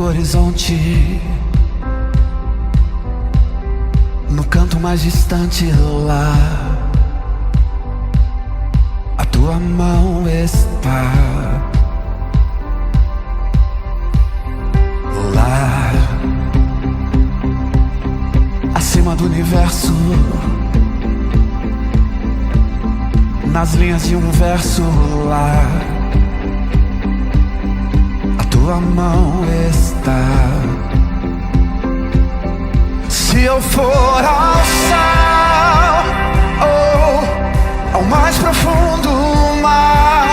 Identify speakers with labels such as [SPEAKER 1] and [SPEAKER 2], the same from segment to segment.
[SPEAKER 1] horizonte, no canto mais distante lá, a tua mão está. Lá, acima do universo, nas linhas de um verso lá, a tua mão está. Se eu for ao céu ou ao mais profundo mar,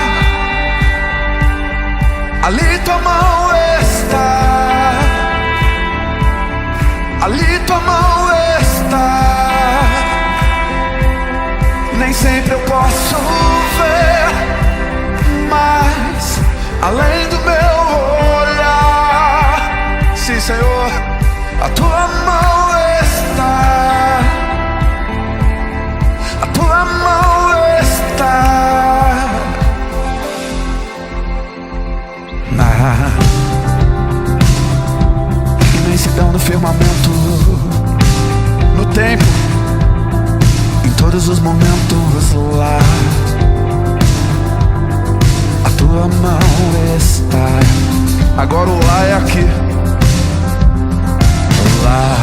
[SPEAKER 1] ali tua mão está, ali tua mão está. Nem sempre eu posso ver, mas além do meu olhar, sim, Senhor, a tua mão está, a tua mão está. Na imensidão do firmamento, no tempo, em todos os momentos lá, a tua mão está. Agora o lá é aqui. Lá,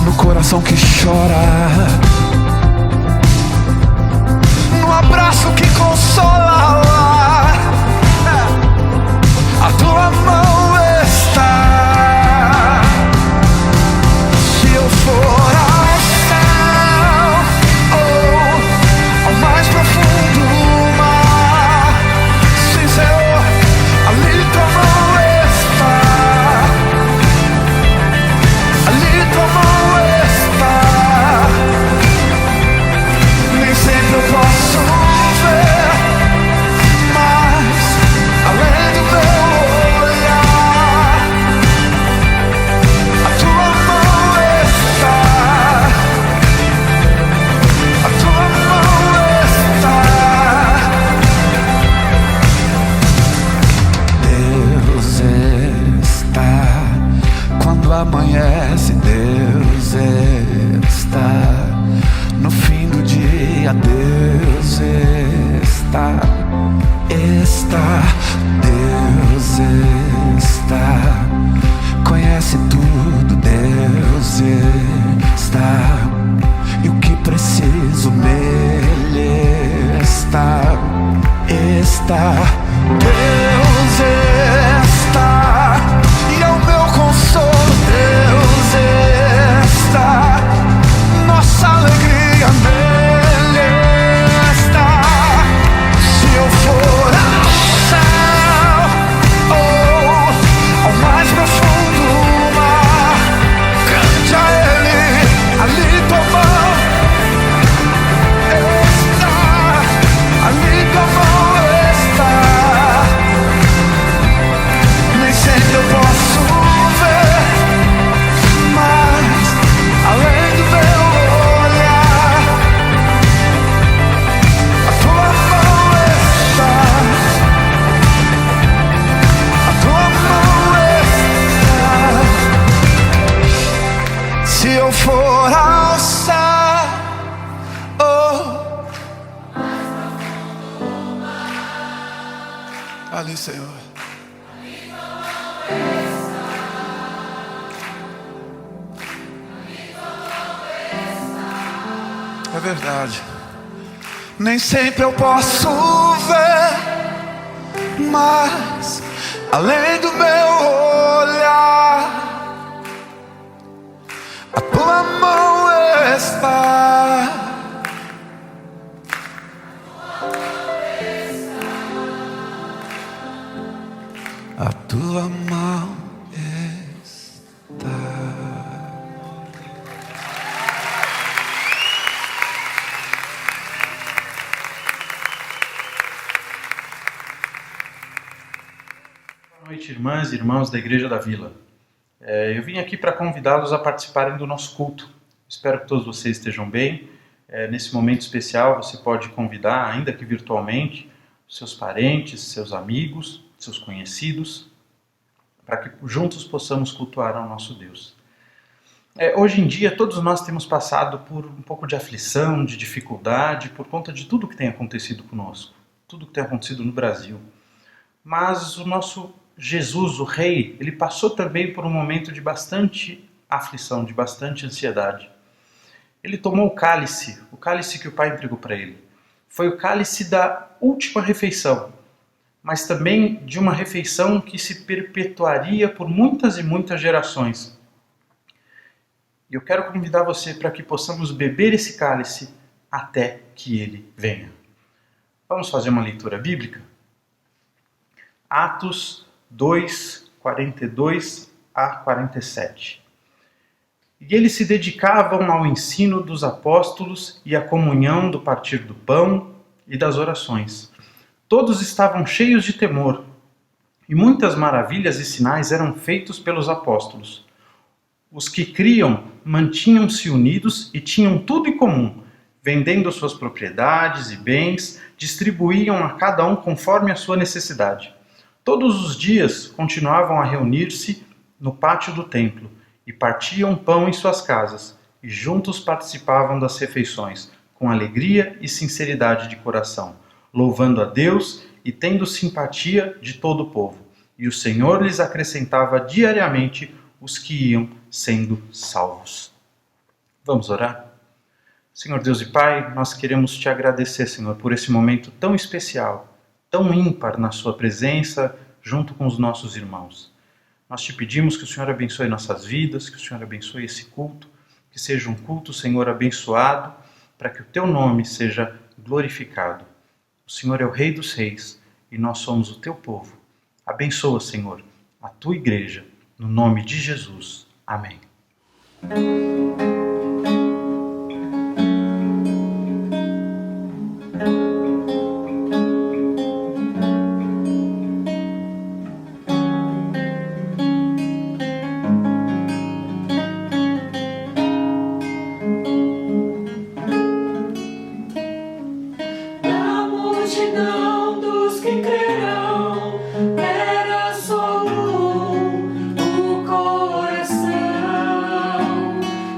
[SPEAKER 1] no coração que chora, no abraço que consola lá, a tua mão está. Se eu for ao céu ou ao mais profundo mar, sim, Senhor, ali tua mão está, ali tua mão está. Nem sempre eu posso ver, mas além do meu olhar, a tua mão está, a tua mão está. Deus está quando amanhece, Deus está no fim do dia, Deus está, Deus está, conhece tudo, Deus está, e o que preciso nele está, Deus está, e é o meu consolo, Deus está, nossa alegria nele está. Se eu for ao céu ou ao mais profundo mar, cante a ele, ali tua mão está, ali tua mão está. Nem sempre eu posso ver, mas além do meu olhar, a tua mão está, a tua mão está. Se eu for ao céu, ali, Senhor, é verdade. Nem sempre eu posso ver, mas além do meu olhar, a tua mão está, a tua mão está.
[SPEAKER 2] Boa noite, irmãs e irmãos da Igreja da Vila. Eu vim aqui para convidá-los a participarem do nosso culto. Espero que todos vocês estejam bem. Nesse momento especial, você pode convidar, ainda que virtualmente, seus parentes, seus amigos, seus conhecidos, para que juntos possamos cultuar ao nosso Deus. Hoje em dia, todos nós temos passado por um pouco de aflição, de dificuldade, por conta de tudo que tem acontecido conosco, tudo que tem acontecido no Brasil. Mas o nosso Jesus, o Rei, ele passou também por um momento de bastante aflição, de bastante ansiedade. Ele tomou o cálice que o Pai entregou para ele. Foi o cálice da última refeição, mas também de uma refeição que se perpetuaria por muitas e muitas gerações. E eu quero convidar você para que possamos beber esse cálice até que ele venha. Vamos fazer uma leitura bíblica? Atos 2, 42 a 47. E eles se dedicavam ao ensino dos apóstolos e à comunhão do partir do pão e das orações. Todos estavam cheios de temor, e muitas maravilhas e sinais eram feitos pelos apóstolos. Os que criam mantinham-se unidos e tinham tudo em comum, vendendo suas propriedades e bens, distribuíam a cada um conforme a sua necessidade. Todos os dias continuavam a reunir-se no pátio do templo e partiam pão em suas casas, e juntos participavam das refeições, com alegria e sinceridade de coração, louvando a Deus e tendo simpatia de todo o povo. E o Senhor lhes acrescentava diariamente os que iam sendo salvos. Vamos orar? Senhor Deus e Pai, nós queremos te agradecer, Senhor, por esse momento tão especial, tão ímpar na sua presença, junto com os nossos irmãos. Nós te pedimos que o Senhor abençoe nossas vidas, que o Senhor abençoe esse culto, que seja um culto, Senhor, abençoado, para que o teu nome seja glorificado. O Senhor é o Rei dos Reis e nós somos o teu povo. Abençoa, Senhor, a tua igreja, no nome de Jesus. Amém.
[SPEAKER 3] Na multidão dos que crerão, era só o coração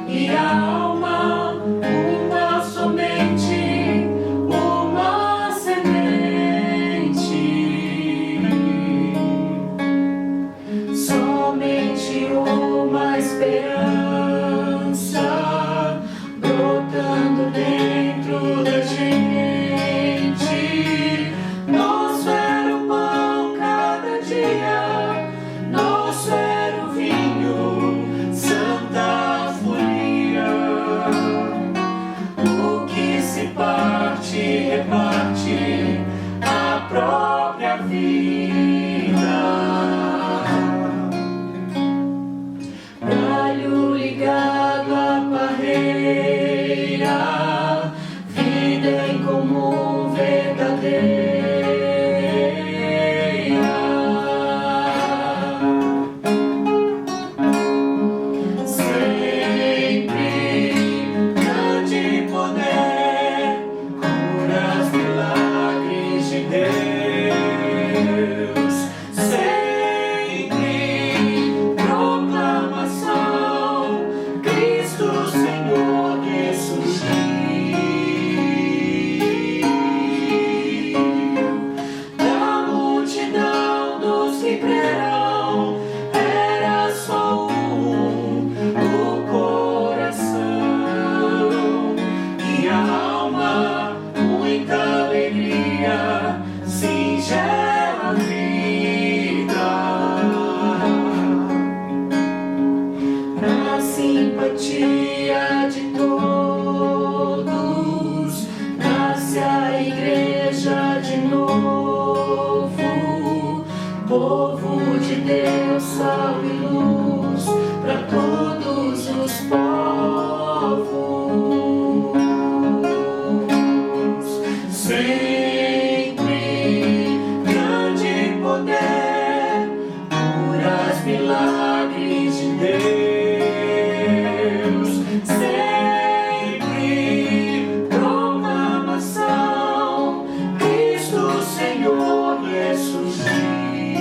[SPEAKER 3] e a alma, uma somente, uma semente. Somente uma esperança brotando dentro da gente. Nosso era o pão cada dia, nosso era o vinho, santa folia. O que se parte, reparte a própria vida. Galho ligado à parreira, vida em comum verdadeira. Sempre grande poder, curas, milagres de Deus. Sempre proclamação, Cristo Senhor ressurgiu. Da multidão dos que crerão, era só o coração e a alma, muita alegria, singela vida. Na simpatia de todos, nasce a igreja de novo, povo de Deus, sal e luz para todos os povos. Sempre grande poder, curas, milagres de Deus. Sempre proclamação, Cristo Senhor ressurgiu.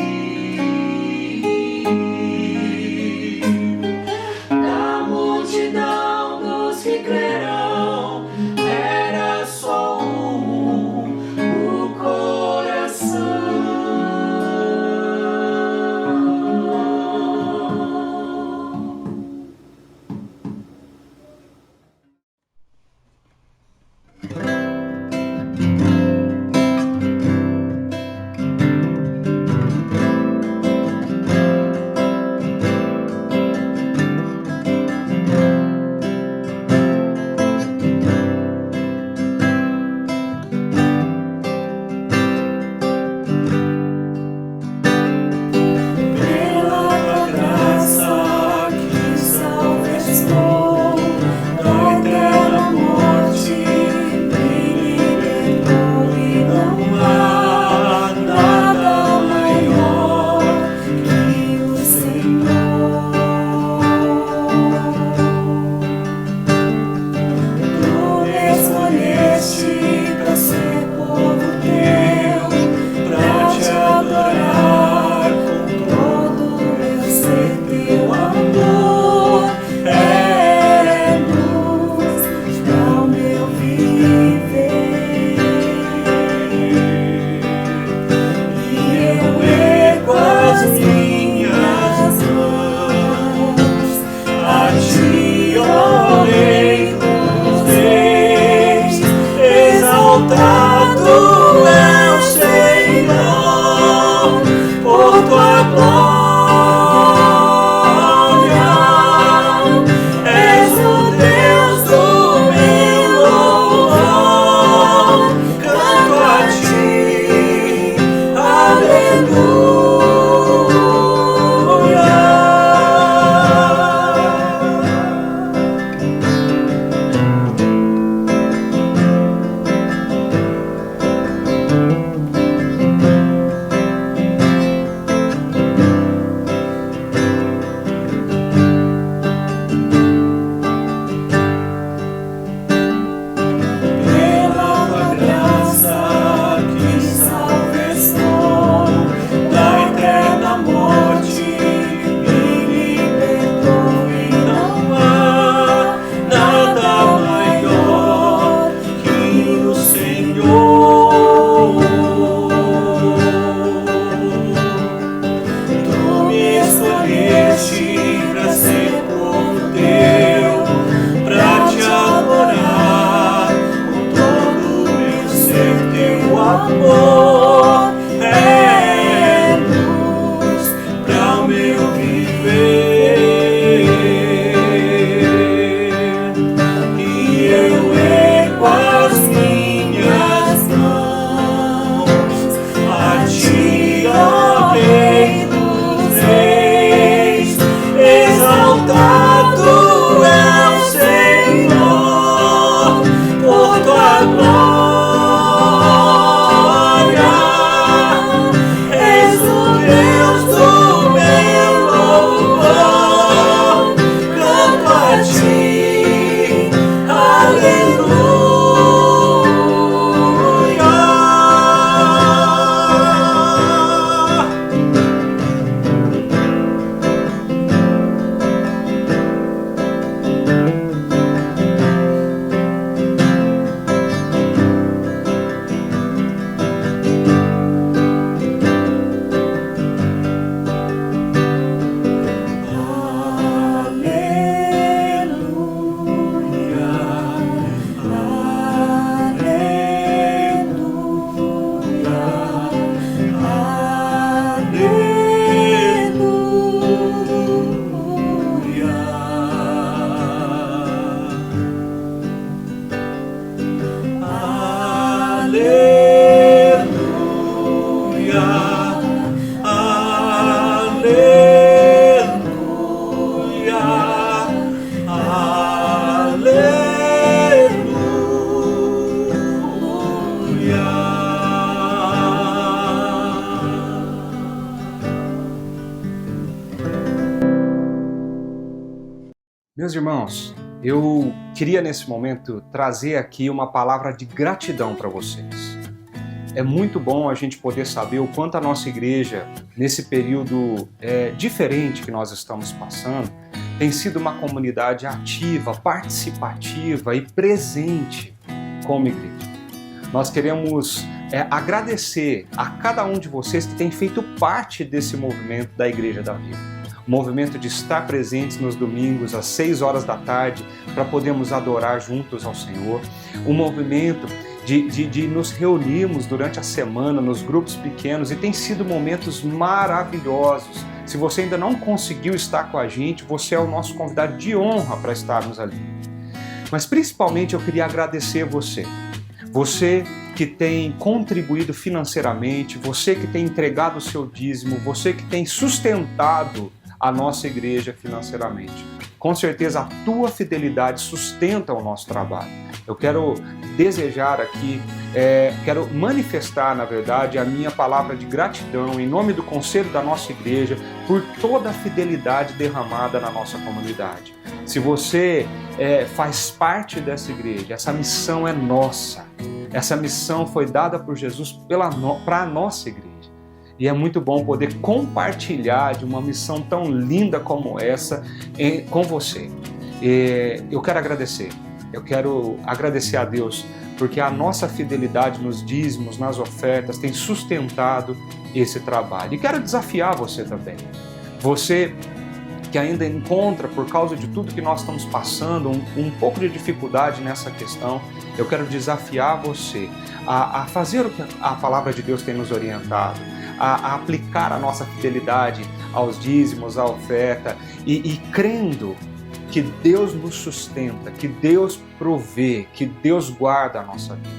[SPEAKER 4] Meus irmãos, eu queria nesse momento trazer aqui uma palavra de gratidão para vocês. É muito bom a gente poder saber o quanto a nossa igreja, nesse período diferente que nós estamos passando, tem sido uma comunidade ativa, participativa e presente como igreja. Nós queremos agradecer a cada um de vocês que tem feito parte desse movimento da Igreja da Vida. O movimento de estar presentes nos domingos às 6 horas da tarde para podermos adorar juntos ao Senhor. O movimento de nos reunirmos durante a semana nos grupos pequenos, e tem sido momentos maravilhosos. Se você ainda não conseguiu estar com a gente, você é o nosso convidado de honra para estarmos ali. Mas principalmente eu queria agradecer você que tem contribuído financeiramente, você que tem entregado o seu dízimo, você que tem sustentado a nossa igreja financeiramente. Com certeza a tua fidelidade sustenta o nosso trabalho. Eu quero desejar aqui, quero manifestar, na verdade, a minha palavra de gratidão em nome do conselho da nossa igreja por toda a fidelidade derramada na nossa comunidade. Se você faz parte dessa igreja, essa missão é nossa. Essa missão foi dada por Jesus para a nossa igreja. E é muito bom poder compartilhar de uma missão tão linda como essa com você. Eu quero agradecer a Deus, porque a nossa fidelidade nos dízimos, nas ofertas, tem sustentado esse trabalho. E quero desafiar você também. Você que ainda encontra, por causa de tudo que nós estamos passando, um pouco de dificuldade nessa questão, eu quero desafiar você a fazer o que a palavra de Deus tem nos orientado, a aplicar a nossa fidelidade aos dízimos, à oferta, e crendo que Deus nos sustenta, que Deus provê, que Deus guarda a nossa vida.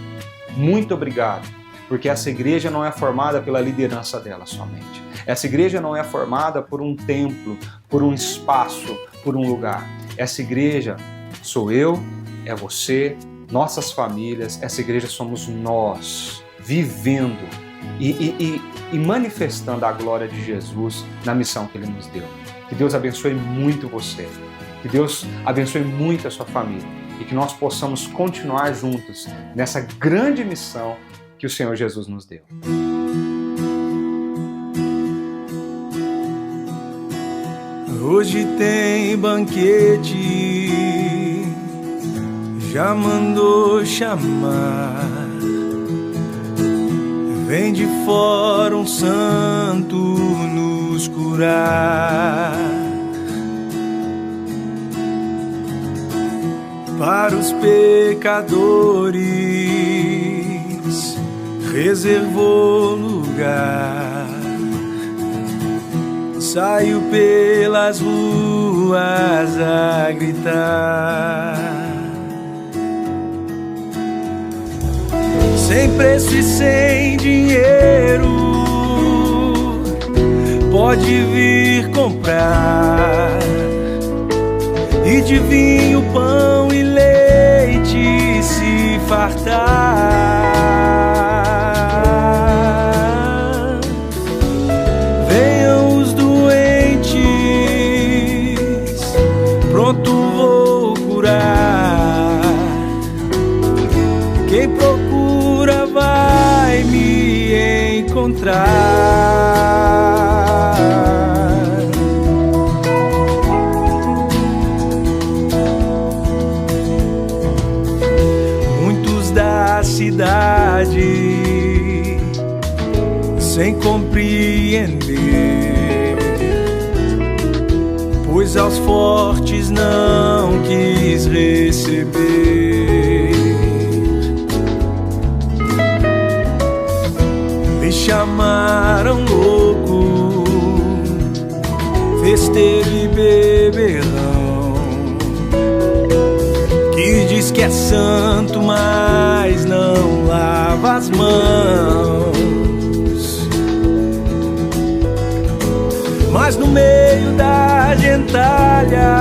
[SPEAKER 4] Muito obrigado, porque essa igreja não é formada pela liderança dela somente. Essa igreja não é formada por um templo, por um espaço, por um lugar. Essa igreja sou eu, é você, nossas famílias, essa igreja somos nós, vivendo e manifestando a glória de Jesus na missão que Ele nos deu. Que Deus abençoe muito você, que Deus abençoe muito a sua família e que nós possamos continuar juntos nessa grande missão que o Senhor Jesus nos deu.
[SPEAKER 1] Hoje tem banquete, já mandou chamar. Vem de fora um santo nos curar. Para os pecadores reservou lugar. Saiu pelas ruas a gritar. Sem preço e sem dinheiro, pode vir comprar. E de vinho, pão e leite se fartar. Venham os doentes, pronto vou curar. Quem procura vai me encontrar. Cidade sem compreender, pois aos fortes não quis receber. Me chamaram louco, festeiro e beberrão, que diz que é santo, mas não lava as mãos. Mas no meio da gentalha,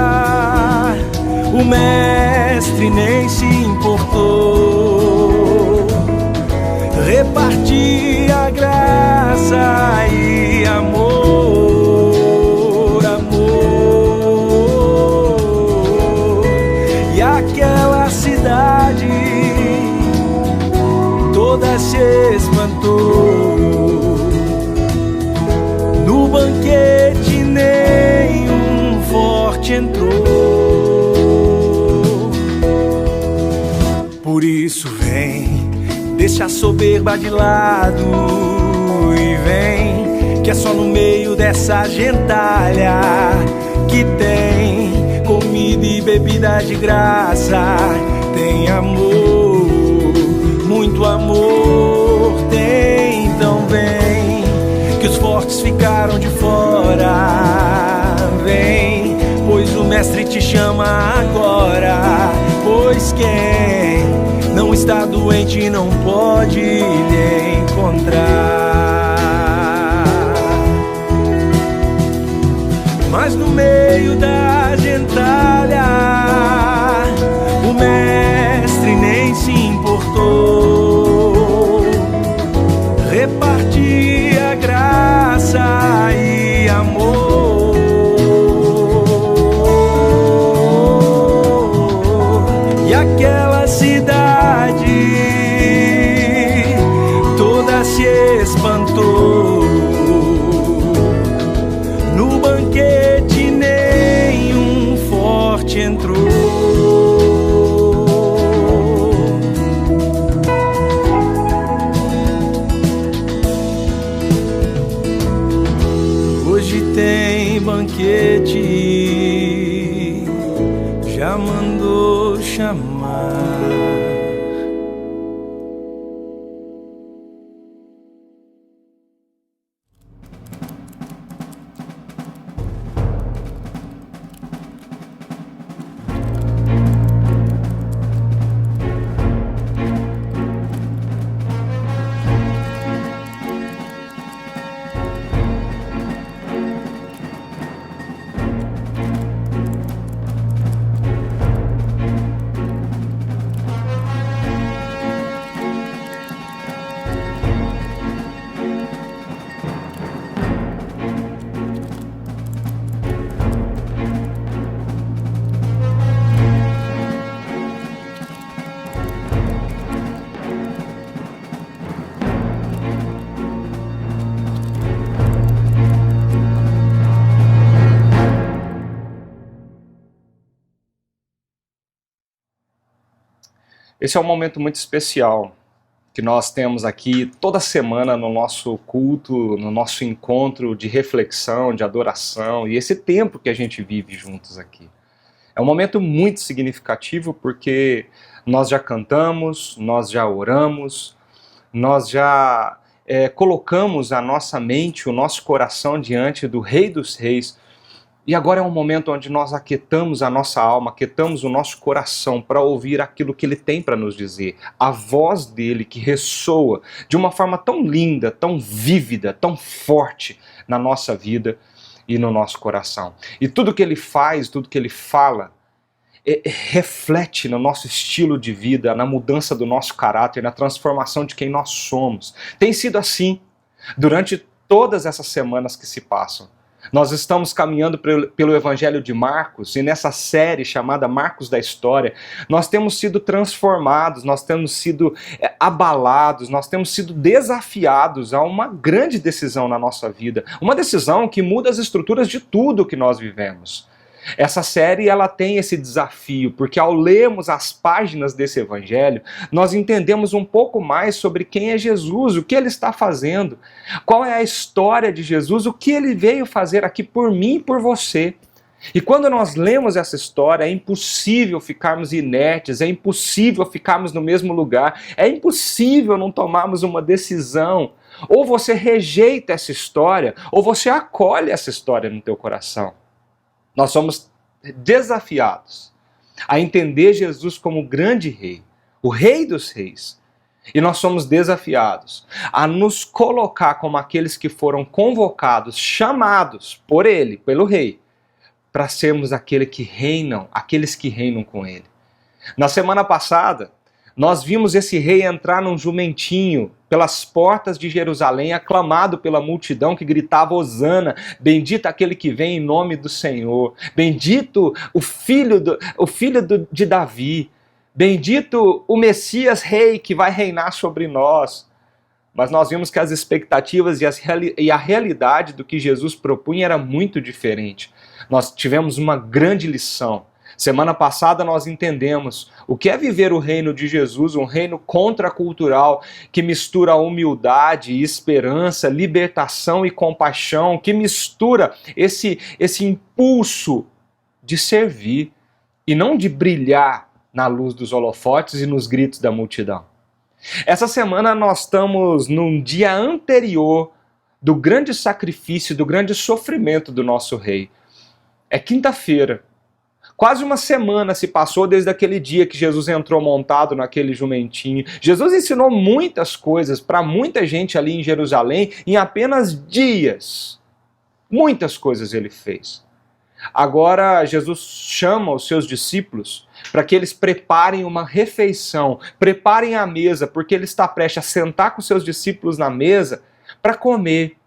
[SPEAKER 1] o mestre nem se importou. Repartia graça e amor, amor.
[SPEAKER 5] banquete nenhum forte entrou. Por isso vem, deixa a soberba de lado e vem, que é só no meio dessa gentalha que tem comida e bebida de graça. Tem amor, muito amor tem. Então vem, que os fortes ficaram de fora. Vem, pois o mestre te chama agora. Pois quem não está doente não pode lhe encontrar. Mas no meio da gentalha o mestre nem se importou. Repartia graça e amor. E aquela cidade toda se espantou. No banquete nenhum forte entrou. Hoje tem banquete, já mandou chamar.
[SPEAKER 4] Esse é um momento muito especial que nós temos aqui toda semana no nosso culto, no nosso encontro de reflexão, de adoração, e esse tempo que a gente vive juntos aqui. É um momento muito significativo porque nós já cantamos, nós já oramos, nós já colocamos a nossa mente, o nosso coração diante do Rei dos Reis. E agora é um momento onde nós aquietamos a nossa alma, aquietamos o nosso coração para ouvir aquilo que Ele tem para nos dizer. A voz dele que ressoa de uma forma tão linda, tão vívida, tão forte na nossa vida e no nosso coração. E tudo que Ele faz, tudo que Ele fala, reflete no nosso estilo de vida, na mudança do nosso caráter, na transformação de quem nós somos. Tem sido assim durante todas essas semanas que se passam. Nós estamos caminhando pelo Evangelho de Marcos, e nessa série chamada Marcos da História, nós temos sido transformados, nós temos sido abalados, nós temos sido desafiados a uma grande decisão na nossa vida, uma decisão que muda as estruturas de tudo que nós vivemos. Essa série ela tem esse desafio, porque ao lermos as páginas desse evangelho, nós entendemos um pouco mais sobre quem é Jesus, o que ele está fazendo, qual é a história de Jesus, o que ele veio fazer aqui por mim e por você. E quando nós lemos essa história, é impossível ficarmos inertes, é impossível ficarmos no mesmo lugar, é impossível não tomarmos uma decisão. Ou você rejeita essa história, ou você acolhe essa história no teu coração. Nós somos desafiados a entender Jesus como o grande rei, o Rei dos Reis. E nós somos desafiados a nos colocar como aqueles que foram convocados, chamados por ele, pelo rei, para sermos aqueles que reinam com ele. Na semana passada, nós vimos esse rei entrar num jumentinho pelas portas de Jerusalém, aclamado pela multidão que gritava Hosana, bendito aquele que vem em nome do Senhor, bendito o filho de Davi, bendito o Messias rei que vai reinar sobre nós. mas nós vimos que as expectativas e a realidade do que Jesus propunha era muito diferente. Nós tivemos uma grande lição. Semana passada nós entendemos o que é viver o reino de Jesus, um reino contracultural que mistura humildade, esperança, libertação e compaixão, que mistura esse impulso de servir e não de brilhar na luz dos holofotes e nos gritos da multidão. Essa semana nós estamos num dia anterior do grande sacrifício, do grande sofrimento do nosso rei. É quinta-feira. Quase uma semana se passou desde aquele dia que Jesus entrou montado naquele jumentinho. Jesus ensinou muitas coisas para muita gente ali em Jerusalém em apenas dias. Muitas coisas ele fez. Agora Jesus chama os seus discípulos para que eles preparem uma refeição, preparem a mesa, porque ele está prestes a sentar com seus discípulos na mesa para comer,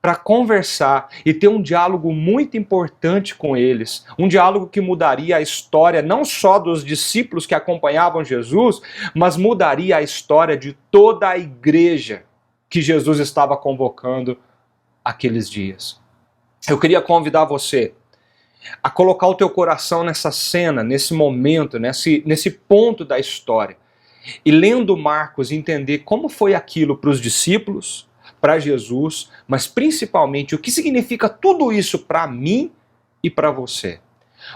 [SPEAKER 4] para conversar e ter um diálogo muito importante com eles. Um diálogo que mudaria a história não só dos discípulos que acompanhavam Jesus, mas mudaria a história de toda a igreja que Jesus estava convocando aqueles dias. Eu queria convidar você a colocar o teu coração nessa cena, nesse momento, nesse ponto da história. E lendo Marcos, entender como foi aquilo para os discípulos, para Jesus, mas principalmente o que significa tudo isso para mim e para você.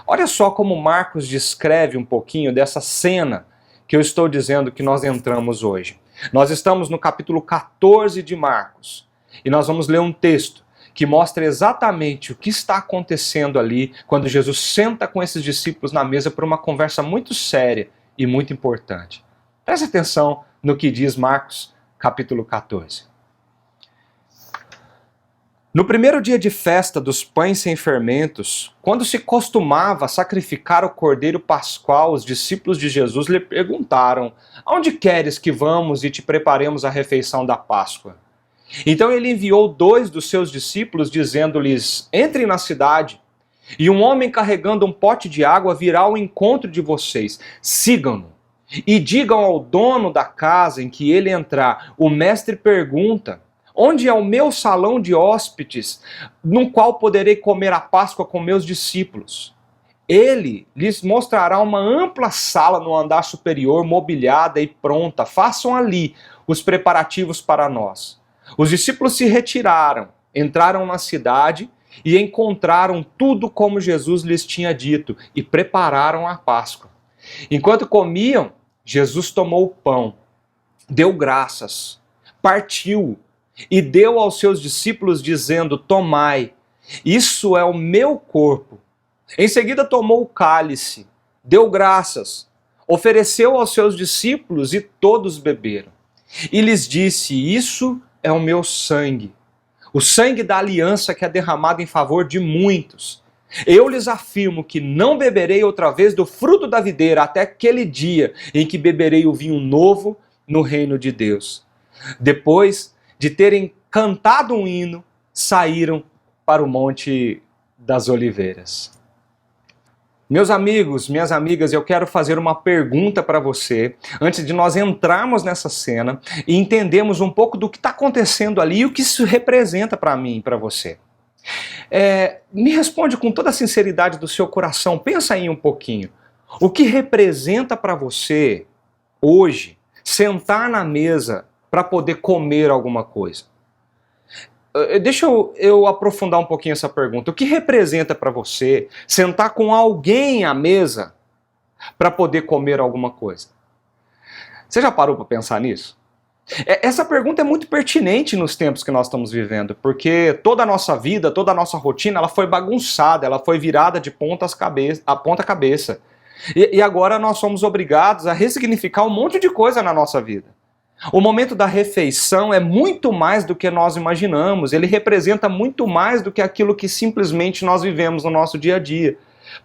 [SPEAKER 4] Olha só como Marcos descreve um pouquinho dessa cena que eu estou dizendo que nós entramos hoje. Nós estamos no capítulo 14 de Marcos e nós vamos ler um texto que mostra exatamente o que está acontecendo ali quando Jesus senta com esses discípulos na mesa para uma conversa muito séria e muito importante. Preste atenção no que diz Marcos, capítulo 14. No primeiro dia de festa dos pães sem fermentos, quando se costumava sacrificar o cordeiro pascual, os discípulos de Jesus lhe perguntaram: "Aonde queres que vamos e te preparemos a refeição da Páscoa?" Então ele enviou 2 dos seus discípulos, dizendo-lhes: "Entrem na cidade, e um homem carregando um pote de água virá ao encontro de vocês. Sigam-no, e digam ao dono da casa em que ele entrar: o mestre pergunta: onde é o meu salão de hóspedes, no qual poderei comer a Páscoa com meus discípulos? Ele lhes mostrará uma ampla sala no andar superior, mobiliada e pronta. Façam ali os preparativos para nós." Os discípulos se retiraram, entraram na cidade e encontraram tudo como Jesus lhes tinha dito e prepararam a Páscoa. Enquanto comiam, Jesus tomou o pão, deu graças, partiu e deu aos seus discípulos, dizendo: "Tomai, isso é o meu corpo." Em seguida tomou o cálice, deu graças, ofereceu aos seus discípulos e todos beberam. E lhes disse: "Isso é o meu sangue, o sangue da aliança que é derramado em favor de muitos. Eu lhes afirmo que não beberei outra vez do fruto da videira até aquele dia em que beberei o vinho novo no reino de Deus." Depois de terem cantado um hino, saíram para o Monte das Oliveiras. Meus amigos, minhas amigas, eu quero fazer uma pergunta para você, antes de nós entrarmos nessa cena e entendermos um pouco do que está acontecendo ali e o que isso representa para mim e para você. Me responde com toda a sinceridade do seu coração, pensa aí um pouquinho. O que representa para você, hoje, sentar na mesa para poder comer alguma coisa? Deixa eu aprofundar um pouquinho essa pergunta. O que representa para você sentar com alguém à mesa para poder comer alguma coisa? Você já parou para pensar nisso? Essa pergunta é muito pertinente nos tempos que nós estamos vivendo, porque toda a nossa vida, toda a nossa rotina, ela foi bagunçada, ela foi virada de ponta cabeça. E agora nós somos obrigados a ressignificar um monte de coisa na nossa vida. O momento da refeição é muito mais do que nós imaginamos, ele representa muito mais do que aquilo que simplesmente nós vivemos no nosso dia a dia.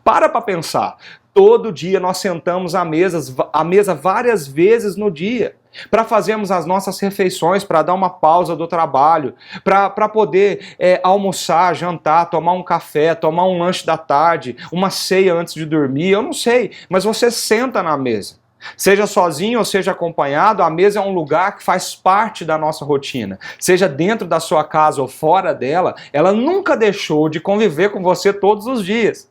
[SPEAKER 4] Para pensar, todo dia nós sentamos à mesa várias vezes no dia, para fazermos as nossas refeições, para dar uma pausa do trabalho, para poder almoçar, jantar, tomar um café, tomar um lanche da tarde, uma ceia antes de dormir, eu não sei, mas você senta na mesa. Seja sozinho ou seja acompanhado, a mesa é um lugar que faz parte da nossa rotina. Seja dentro da sua casa ou fora dela, ela nunca deixou de conviver com você todos os dias.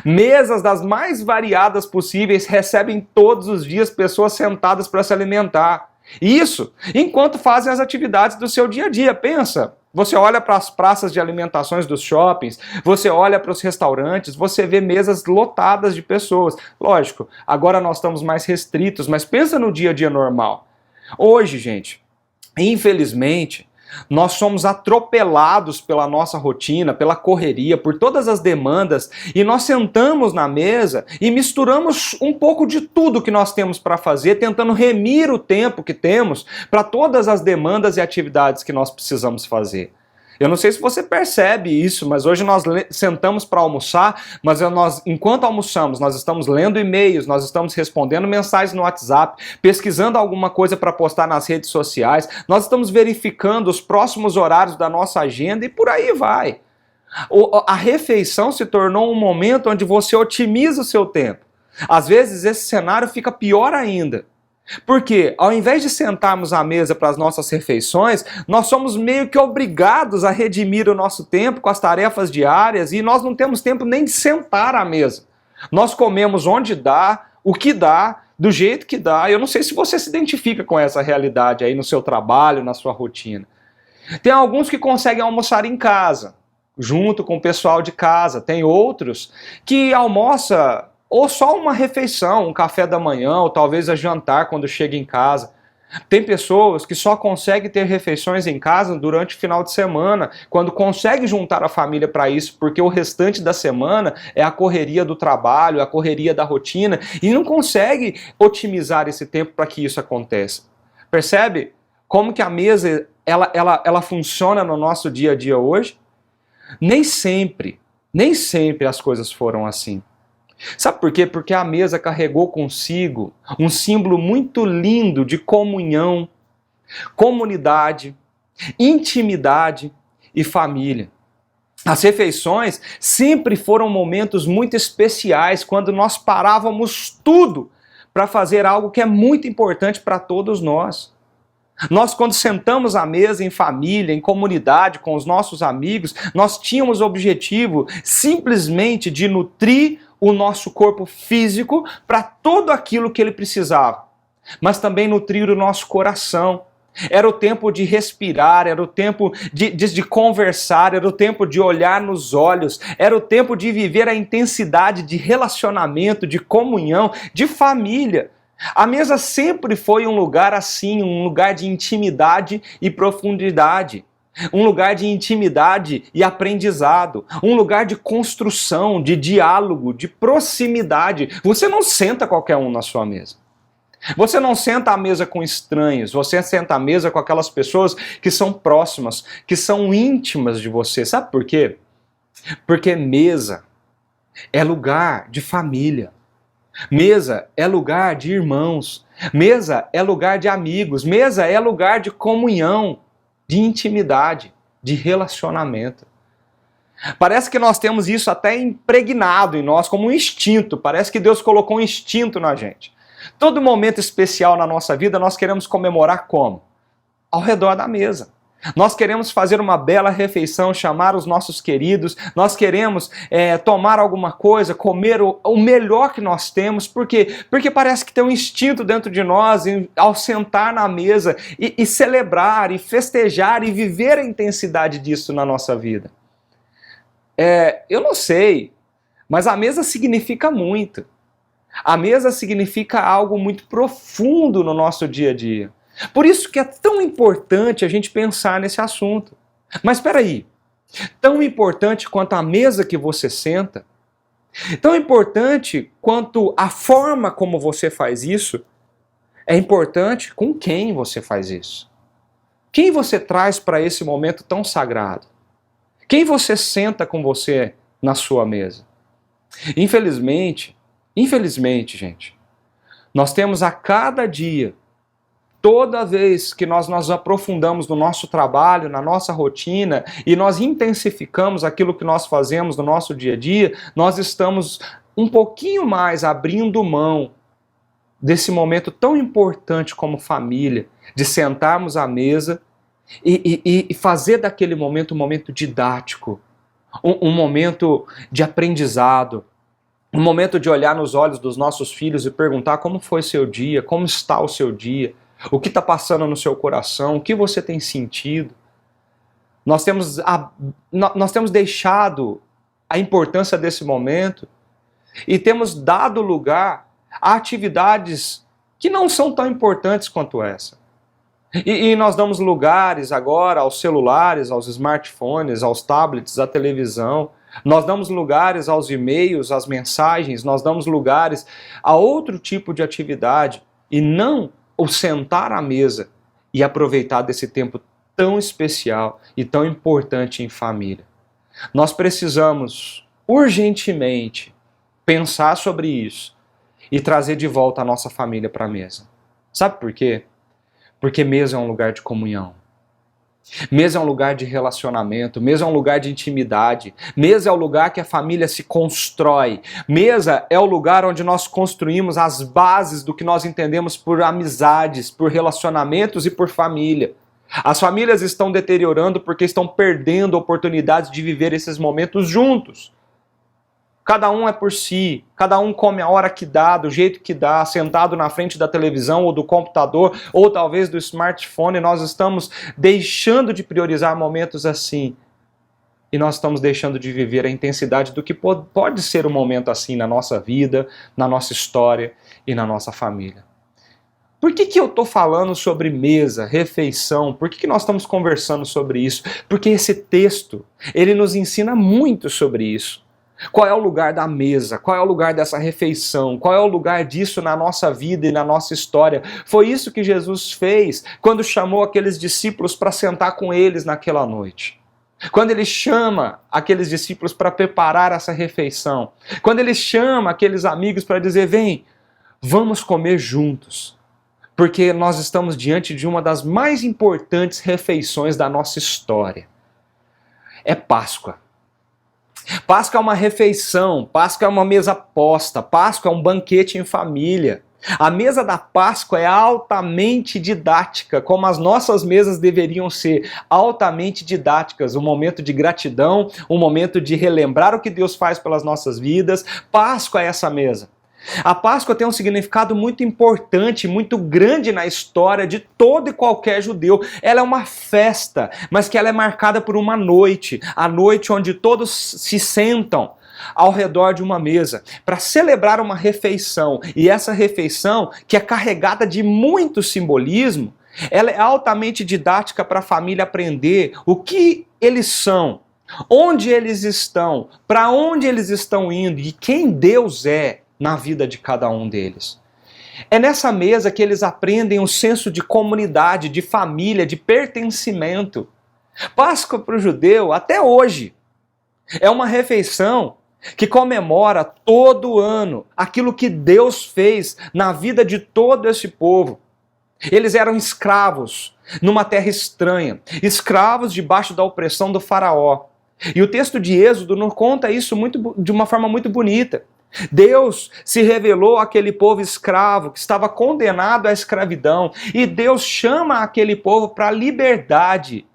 [SPEAKER 4] Mesas das mais variadas possíveis recebem todos os dias pessoas sentadas para se alimentar. Isso enquanto fazem as atividades do seu dia a dia. Pensa, você olha para as praças de alimentações dos shoppings, você olha para os restaurantes, você vê mesas lotadas de pessoas. Lógico, agora nós estamos mais restritos, mas pensa no dia a dia normal. Hoje, gente, infelizmente, nós somos atropelados pela nossa rotina, pela correria, por todas as demandas, e nós sentamos na mesa e misturamos um pouco de tudo que nós temos para fazer, tentando remir o tempo que temos para todas as demandas e atividades que nós precisamos fazer. Eu não sei se você percebe isso, mas hoje nós sentamos para almoçar, mas enquanto almoçamos, nós estamos lendo e-mails, nós estamos respondendo mensagens no WhatsApp, pesquisando alguma coisa para postar nas redes sociais, nós estamos verificando os próximos horários da nossa agenda e por aí vai. A refeição se tornou um momento onde você otimiza o seu tempo. Às vezes esse cenário fica pior ainda. Porque ao invés de sentarmos à mesa para as nossas refeições, nós somos meio que obrigados a redimir o nosso tempo com as tarefas diárias e nós não temos tempo nem de sentar à mesa. Nós comemos onde dá, o que dá, do jeito que dá. Eu não sei se você se identifica com essa realidade aí no seu trabalho, na sua rotina. Tem alguns que conseguem almoçar em casa, junto com o pessoal de casa. Tem outros que almoçam ou só uma refeição, um café da manhã, ou talvez a jantar quando chega em casa. Tem pessoas que só conseguem ter refeições em casa durante o final de semana, quando conseguem juntar a família para isso, porque o restante da semana é a correria do trabalho, a correria da rotina, e não consegue otimizar esse tempo para que isso aconteça. Percebe como que a mesa ela funciona no nosso dia a dia hoje? Nem sempre as coisas foram assim. Sabe por quê? Porque a mesa carregou consigo um símbolo muito lindo de comunhão, comunidade, intimidade e família. As refeições sempre foram momentos muito especiais, quando nós parávamos tudo para fazer algo que é muito importante para todos nós. Nós, quando sentamos à mesa em família, em comunidade, com os nossos amigos, nós tínhamos o objetivo simplesmente de nutrir o nosso corpo físico para tudo aquilo que ele precisava, mas também nutrir o nosso coração. Era o tempo de respirar, era o tempo de conversar, era o tempo de olhar nos olhos, era o tempo de viver a intensidade de relacionamento, de comunhão, de família. A mesa sempre foi um lugar assim, um lugar de intimidade e profundidade. Um lugar de intimidade e aprendizado, um lugar de construção, de diálogo, de proximidade. Você não senta qualquer um na sua mesa. Você não senta à mesa com estranhos, você senta à mesa com aquelas pessoas que são próximas, que são íntimas de você. Sabe por quê? Porque mesa é lugar de família. Mesa é lugar de irmãos. Mesa é lugar de amigos. Mesa é lugar de comunhão, de intimidade, de relacionamento. Parece que nós temos isso até impregnado em nós como um instinto. Parece que Deus colocou um instinto na gente. Todo momento especial na nossa vida nós queremos comemorar como? Ao redor da mesa. Nós queremos fazer uma bela refeição, chamar os nossos queridos, nós queremos tomar alguma coisa, comer o melhor que nós temos. Por quê? Porque parece que tem um instinto dentro de nós, ao sentar na mesa e celebrar, e festejar, e viver a intensidade disso na nossa vida. Eu não sei, mas a mesa significa muito. A mesa significa algo muito profundo no nosso dia a dia. Por isso que é tão importante a gente pensar nesse assunto. Mas espera aí, tão importante quanto a mesa que você senta, tão importante quanto a forma como você faz isso, é importante com quem você faz isso. Quem você traz para esse momento tão sagrado? Quem você senta com você na sua mesa? Infelizmente, gente, nós temos a cada dia, toda vez que nós nos aprofundamos no nosso trabalho, na nossa rotina, e nós intensificamos aquilo que nós fazemos no nosso dia a dia, nós estamos um pouquinho mais abrindo mão desse momento tão importante como família, de sentarmos à mesa e fazer daquele momento um momento didático, um momento de aprendizado, um momento de olhar nos olhos dos nossos filhos e perguntar como foi seu dia, como está o seu dia, o que está passando no seu coração, o que você tem sentido. Nós temos deixado a importância desse momento e temos dado lugar a atividades que não são tão importantes quanto essa. E nós damos lugares agora aos celulares, aos smartphones, aos tablets, à televisão. Nós damos lugares aos e-mails, às mensagens, nós damos lugares a outro tipo de atividade e não o sentar à mesa e aproveitar desse tempo tão especial e tão importante em família. Nós precisamos urgentemente pensar sobre isso e trazer de volta a nossa família para a mesa. Sabe por quê? Porque mesa é um lugar de comunhão. Mesa é um lugar de relacionamento, mesa é um lugar de intimidade, mesa é o lugar que a família se constrói, mesa é o lugar onde nós construímos as bases do que nós entendemos por amizades, por relacionamentos e por família. As famílias estão deteriorando porque estão perdendo oportunidades de viver esses momentos juntos. Cada um é por si, cada um come a hora que dá, do jeito que dá, sentado na frente da televisão ou do computador, ou talvez do smartphone. Nós estamos deixando de priorizar momentos assim. E nós estamos deixando de viver a intensidade do que pode ser um momento assim na nossa vida, na nossa história e na nossa família. Por que eu estou falando sobre mesa, refeição? Por que nós estamos conversando sobre isso? Porque esse texto, ele nos ensina muito sobre isso. Qual é o lugar da mesa? Qual é o lugar dessa refeição? Qual é o lugar disso na nossa vida e na nossa história? Foi isso que Jesus fez quando chamou aqueles discípulos para sentar com eles naquela noite. Quando ele chama aqueles discípulos para preparar essa refeição. Quando ele chama aqueles amigos para dizer, vem, vamos comer juntos. Porque nós estamos diante de uma das mais importantes refeições da nossa história. É Páscoa. Páscoa é uma refeição, Páscoa é uma mesa posta, Páscoa é um banquete em família. A mesa da Páscoa é altamente didática, como as nossas mesas deveriam ser, altamente didáticas, um momento de gratidão, um momento de relembrar o que Deus faz pelas nossas vidas. Páscoa é essa mesa. A Páscoa tem um significado muito importante, muito grande na história de todo e qualquer judeu. Ela é uma festa, mas que ela é marcada por uma noite, a noite onde todos se sentam ao redor de uma mesa para celebrar uma refeição. E essa refeição, que é carregada de muito simbolismo, ela é altamente didática para a família aprender o que eles são, onde eles estão, para onde eles estão indo e quem Deus é na vida de cada um deles. É nessa mesa que eles aprendem um senso de comunidade, de família, de pertencimento. Páscoa para o judeu, até hoje, é uma refeição que comemora todo ano aquilo que Deus fez na vida de todo esse povo. Eles eram escravos numa terra estranha, escravos debaixo da opressão do faraó. E o texto de Êxodo nos conta isso de uma forma muito bonita. Deus se revelou àquele povo escravo que estava condenado à escravidão e Deus chama aquele povo para a liberdade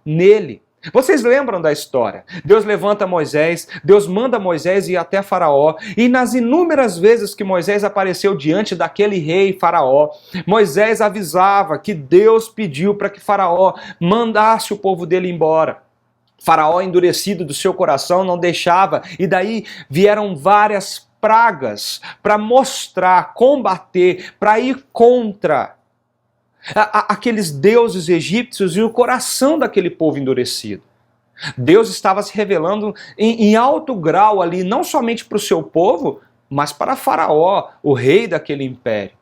[SPEAKER 4] nele. Vocês lembram da história? Deus levanta Moisés, Deus manda Moisés ir até Faraó e nas inúmeras vezes que Moisés apareceu diante daquele rei Faraó, Moisés avisava que Deus pediu para que Faraó mandasse o povo dele embora. Faraó, endurecido do seu coração, não deixava, e daí vieram várias pragas para mostrar, combater, para ir contra aqueles deuses egípcios e o coração daquele povo endurecido. Deus estava se revelando em alto grau ali, não somente para o seu povo, mas para Faraó, o rei daquele império.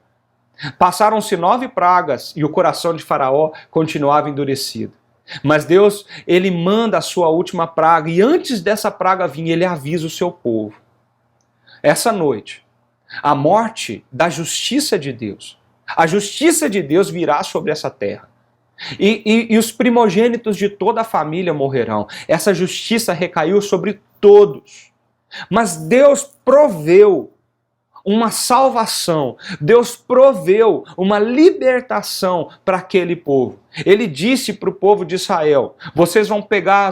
[SPEAKER 4] Passaram-se 9 pragas e o coração de Faraó continuava endurecido. Mas Deus, ele manda a sua última praga e antes dessa praga vir, ele avisa o seu povo. Essa noite, a morte da justiça de Deus, a justiça de Deus virá sobre essa terra. E os primogênitos de toda a família morrerão. Essa justiça recaiu sobre todos. Mas Deus proveu uma salvação, Deus proveu uma libertação para aquele povo. Ele disse para o povo de Israel: vocês vão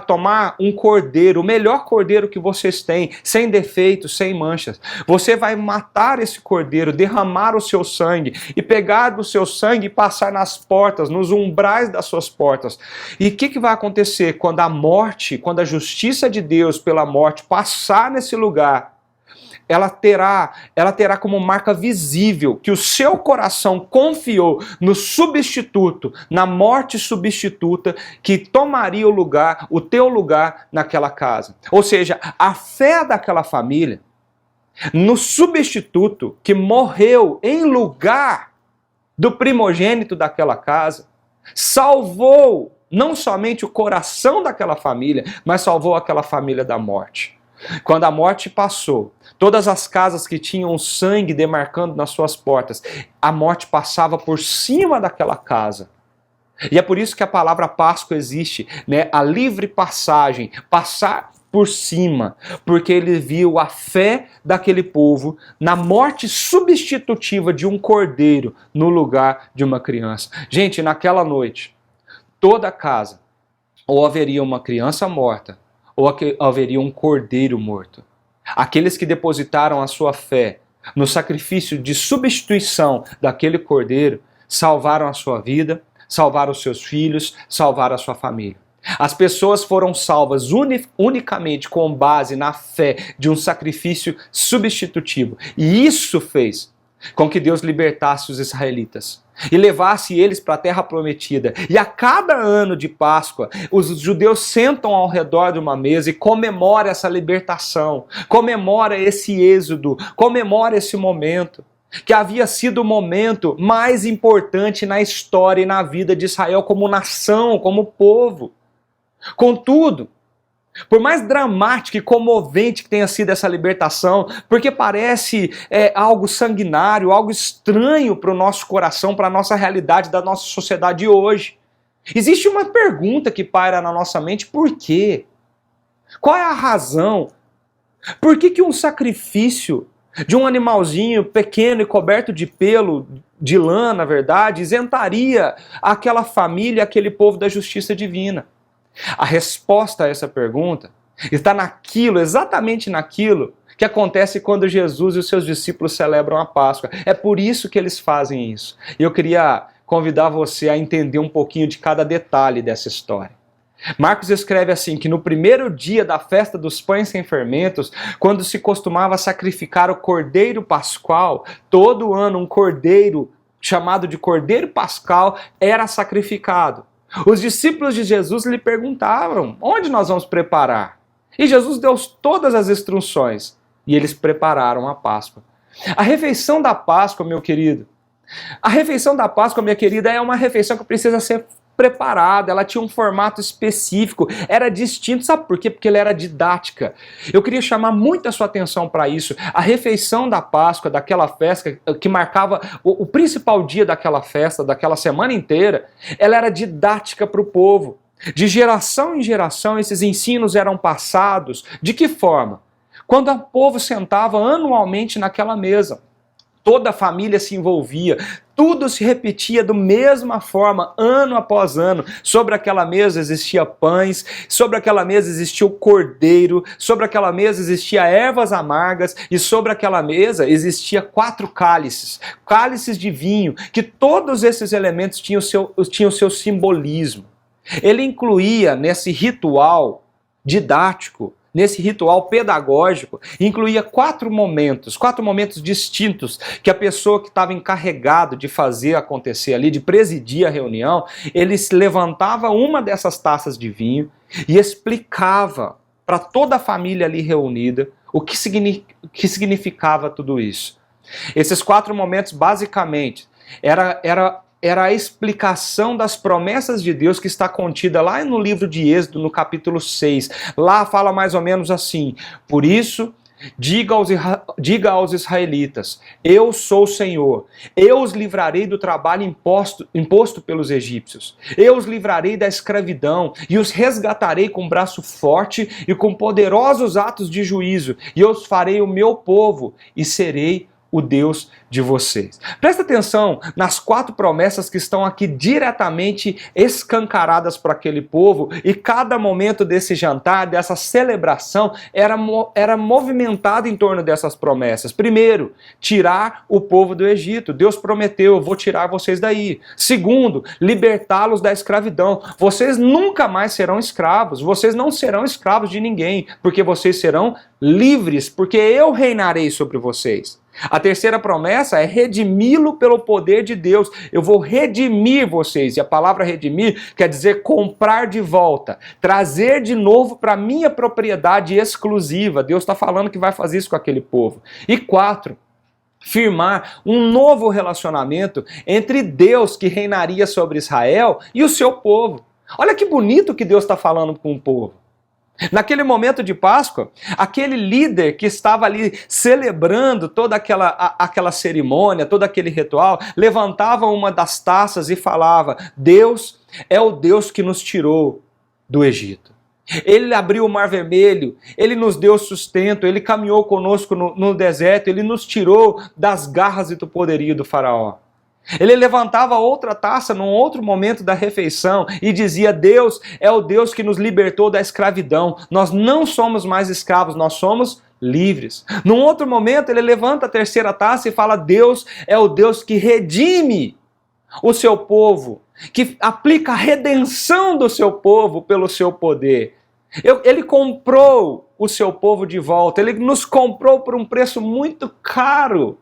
[SPEAKER 4] tomar um cordeiro, o melhor cordeiro que vocês têm, sem defeitos, sem manchas. Você vai matar esse cordeiro, derramar o seu sangue e pegar do seu sangue e passar nas portas, nos umbrais das suas portas. E o que vai acontecer quando a morte, quando a justiça de Deus pela morte passar nesse lugar? Ela terá como marca visível que o seu coração confiou no substituto, na morte substituta que tomaria o teu lugar naquela casa. Ou seja, a fé daquela família no substituto que morreu em lugar do primogênito daquela casa salvou não somente o coração daquela família, mas salvou aquela família da morte. Quando a morte passou, todas as casas que tinham sangue demarcando nas suas portas, a morte passava por cima daquela casa. E é por isso que a palavra Páscoa existe, né? A livre passagem, passar por cima, porque ele viu a fé daquele povo na morte substitutiva de um cordeiro no lugar de uma criança. Gente, naquela noite, toda a casa, ou haveria uma criança morta, ou haveria um cordeiro morto. Aqueles que depositaram a sua fé no sacrifício de substituição daquele cordeiro, salvaram a sua vida, salvaram os seus filhos, salvaram a sua família. As pessoas foram salvas unicamente com base na fé de um sacrifício substitutivo. E isso fez com que Deus libertasse os israelitas e levasse eles para a terra prometida. E a cada ano de Páscoa, os judeus sentam ao redor de uma mesa e comemoram essa libertação, comemora esse êxodo, comemora esse momento, que havia sido o momento mais importante na história e na vida de Israel como nação, como povo. Contudo, por mais dramática e comovente que tenha sido essa libertação, porque parece algo sanguinário, algo estranho para o nosso coração, para a nossa realidade da nossa sociedade hoje, existe uma pergunta que paira na nossa mente: por quê? Qual é a razão? Por que um sacrifício de um animalzinho pequeno e coberto de pelo, de lã, na verdade, isentaria aquela família, aquele povo da justiça divina? A resposta a essa pergunta está exatamente naquilo que acontece quando Jesus e os seus discípulos celebram a Páscoa. É por isso que eles fazem isso. E eu queria convidar você a entender um pouquinho de cada detalhe dessa história. Marcos escreve assim, que no primeiro dia da festa dos pães sem fermentos, quando se costumava sacrificar o cordeiro pascual, todo ano um cordeiro chamado de cordeiro pascal era sacrificado. Os discípulos de Jesus lhe perguntavam: onde nós vamos preparar? E Jesus deu todas as instruções e eles prepararam a Páscoa. A refeição da Páscoa, meu querido, minha querida, é uma refeição que precisa ser preparada, ela tinha um formato específico, era distinto, sabe por quê? Porque ela era didática. Eu queria chamar muito a sua atenção para isso. A refeição da Páscoa, daquela festa que marcava o principal dia daquela festa, daquela semana inteira, ela era didática para o povo. De geração em geração, esses ensinos eram passados. De que forma? Quando o povo sentava anualmente naquela mesa, toda a família se envolvia, tudo se repetia da mesma forma, ano após ano. Sobre aquela mesa existia pães, sobre aquela mesa existia o cordeiro, sobre aquela mesa existia ervas amargas e sobre aquela mesa existia 4 cálices, cálices de vinho, que todos esses elementos tinham o seu simbolismo. Ele incluía nesse ritual didático, nesse ritual pedagógico, incluía 4 momentos distintos que a pessoa que estava encarregado de fazer acontecer ali, de presidir a reunião, ele levantava uma dessas taças de vinho e explicava para toda a família ali reunida o que significava tudo isso. Esses 4 momentos, basicamente, era a explicação das promessas de Deus que está contida lá no livro de Êxodo, no capítulo 6. Lá fala mais ou menos assim: por isso, diga aos israelitas, eu sou o Senhor, eu os livrarei do trabalho imposto pelos egípcios, eu os livrarei da escravidão e os resgatarei com braço forte e com poderosos atos de juízo, e eu os farei o meu povo e serei o Deus de vocês. Presta atenção nas 4 promessas que estão aqui diretamente escancaradas para aquele povo, e cada momento desse jantar, dessa celebração, era movimentado em torno dessas promessas. Primeiro, tirar o povo do Egito. Deus prometeu: eu vou tirar vocês daí. Segundo, libertá-los da escravidão. Vocês nunca mais serão escravos, vocês não serão escravos de ninguém, porque vocês serão livres, porque eu reinarei sobre vocês. A terceira promessa é redimi-lo pelo poder de Deus. Eu vou redimir vocês. E a palavra redimir quer dizer comprar de volta, trazer de novo para minha propriedade exclusiva. Deus está falando que vai fazer isso com aquele povo. E 4, firmar um novo relacionamento entre Deus, que reinaria sobre Israel, e o seu povo. Olha que bonito que Deus está falando com o povo. Naquele momento de Páscoa, aquele líder que estava ali celebrando toda aquela cerimônia, todo aquele ritual, levantava uma das taças e falava: Deus é o Deus que nos tirou do Egito. Ele abriu o Mar Vermelho, Ele nos deu sustento, Ele caminhou conosco no deserto, Ele nos tirou das garras e do poderio do faraó. Ele levantava outra taça num outro momento da refeição e dizia: Deus é o Deus que nos libertou da escravidão. Nós não somos mais escravos, nós somos livres. Num outro momento ele levanta a terceira taça e fala: Deus é o Deus que redime o seu povo, que aplica a redenção do seu povo pelo seu poder. Ele comprou o seu povo de volta, Ele nos comprou por um preço muito caro.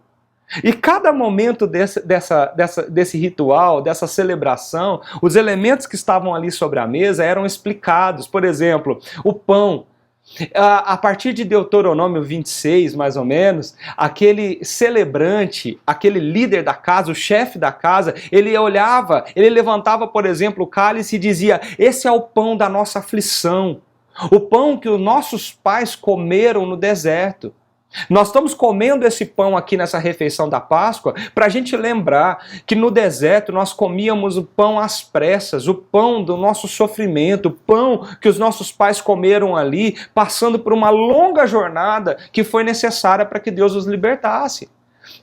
[SPEAKER 4] E cada momento desse ritual, dessa celebração, os elementos que estavam ali sobre a mesa eram explicados. Por exemplo, o pão. A partir de Deuteronômio 26, mais ou menos, aquele celebrante, aquele líder da casa, o chefe da casa, ele olhava, ele levantava, por exemplo, o cálice e dizia: esse é o pão da nossa aflição, o pão que os nossos pais comeram no deserto. Nós estamos comendo esse pão aqui nessa refeição da Páscoa para a gente lembrar que no deserto nós comíamos o pão às pressas, o pão do nosso sofrimento, o pão que os nossos pais comeram ali, passando por uma longa jornada que foi necessária para que Deus os libertasse.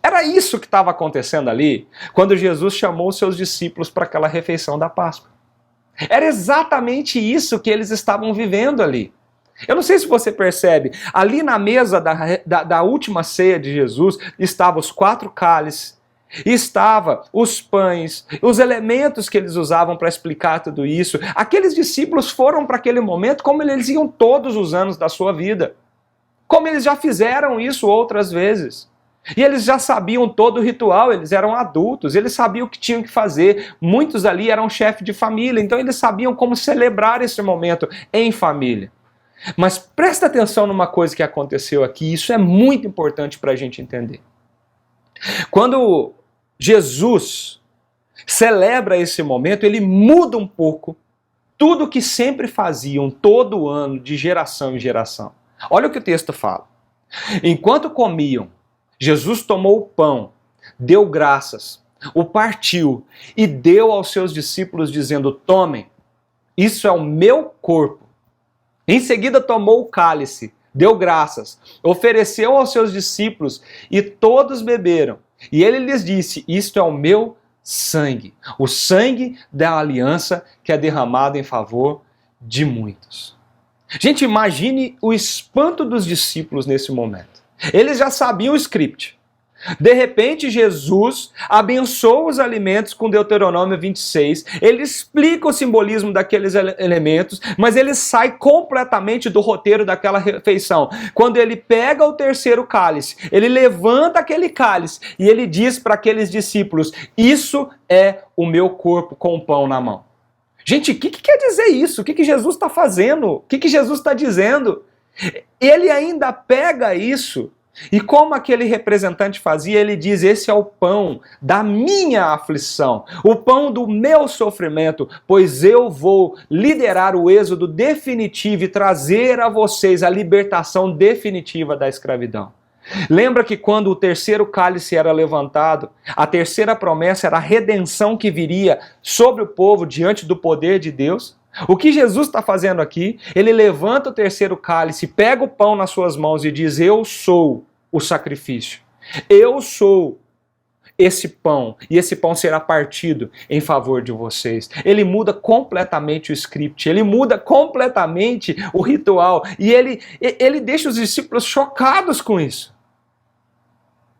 [SPEAKER 4] Era isso que estava acontecendo ali quando Jesus chamou os seus discípulos para aquela refeição da Páscoa. Era exatamente isso que eles estavam vivendo ali. Eu não sei se você percebe, ali na mesa da última ceia de Jesus, estavam os 4 cálices, estava os pães, os elementos que eles usavam para explicar tudo isso. Aqueles discípulos foram para aquele momento como eles iam todos os anos da sua vida, como eles já fizeram isso outras vezes. E eles já sabiam todo o ritual, eles eram adultos, eles sabiam o que tinham que fazer. Muitos ali eram chefes de família, então eles sabiam como celebrar esse momento em família. Mas presta atenção numa coisa que aconteceu aqui, isso é muito importante para a gente entender. Quando Jesus celebra esse momento, ele muda um pouco tudo o que sempre faziam todo ano, de geração em geração. Olha o que o texto fala. Enquanto comiam, Jesus tomou o pão, deu graças, o partiu e deu aos seus discípulos dizendo: tomem, isso é o meu corpo. Em seguida tomou o cálice, deu graças, ofereceu aos seus discípulos e todos beberam. E ele lhes disse: isto é o meu sangue, o sangue da aliança que é derramado em favor de muitos. Gente, imagine o espanto dos discípulos nesse momento. Eles já sabiam o script. De repente, Jesus abençoa os alimentos com Deuteronômio 26, ele explica o simbolismo daqueles elementos, mas ele sai completamente do roteiro daquela refeição. Quando ele pega o terceiro cálice, ele levanta aquele cálice e ele diz para aqueles discípulos: isso é o meu corpo com o pão na mão. Gente, o que quer dizer isso? O que Jesus está fazendo? O que Jesus está dizendo? Ele ainda pega isso. E como aquele representante fazia, ele diz: esse é o pão da minha aflição, o pão do meu sofrimento, pois eu vou liderar o êxodo definitivo e trazer a vocês a libertação definitiva da escravidão. Lembra que quando o terceiro cálice era levantado, a terceira promessa era a redenção que viria sobre o povo diante do poder de Deus? O que Jesus está fazendo aqui? Ele levanta o terceiro cálice, pega o pão nas suas mãos e diz: eu sou o sacrifício. Eu sou esse pão, e esse pão será partido em favor de vocês. Ele muda completamente o script, ele muda completamente o ritual, e ele deixa os discípulos chocados com isso.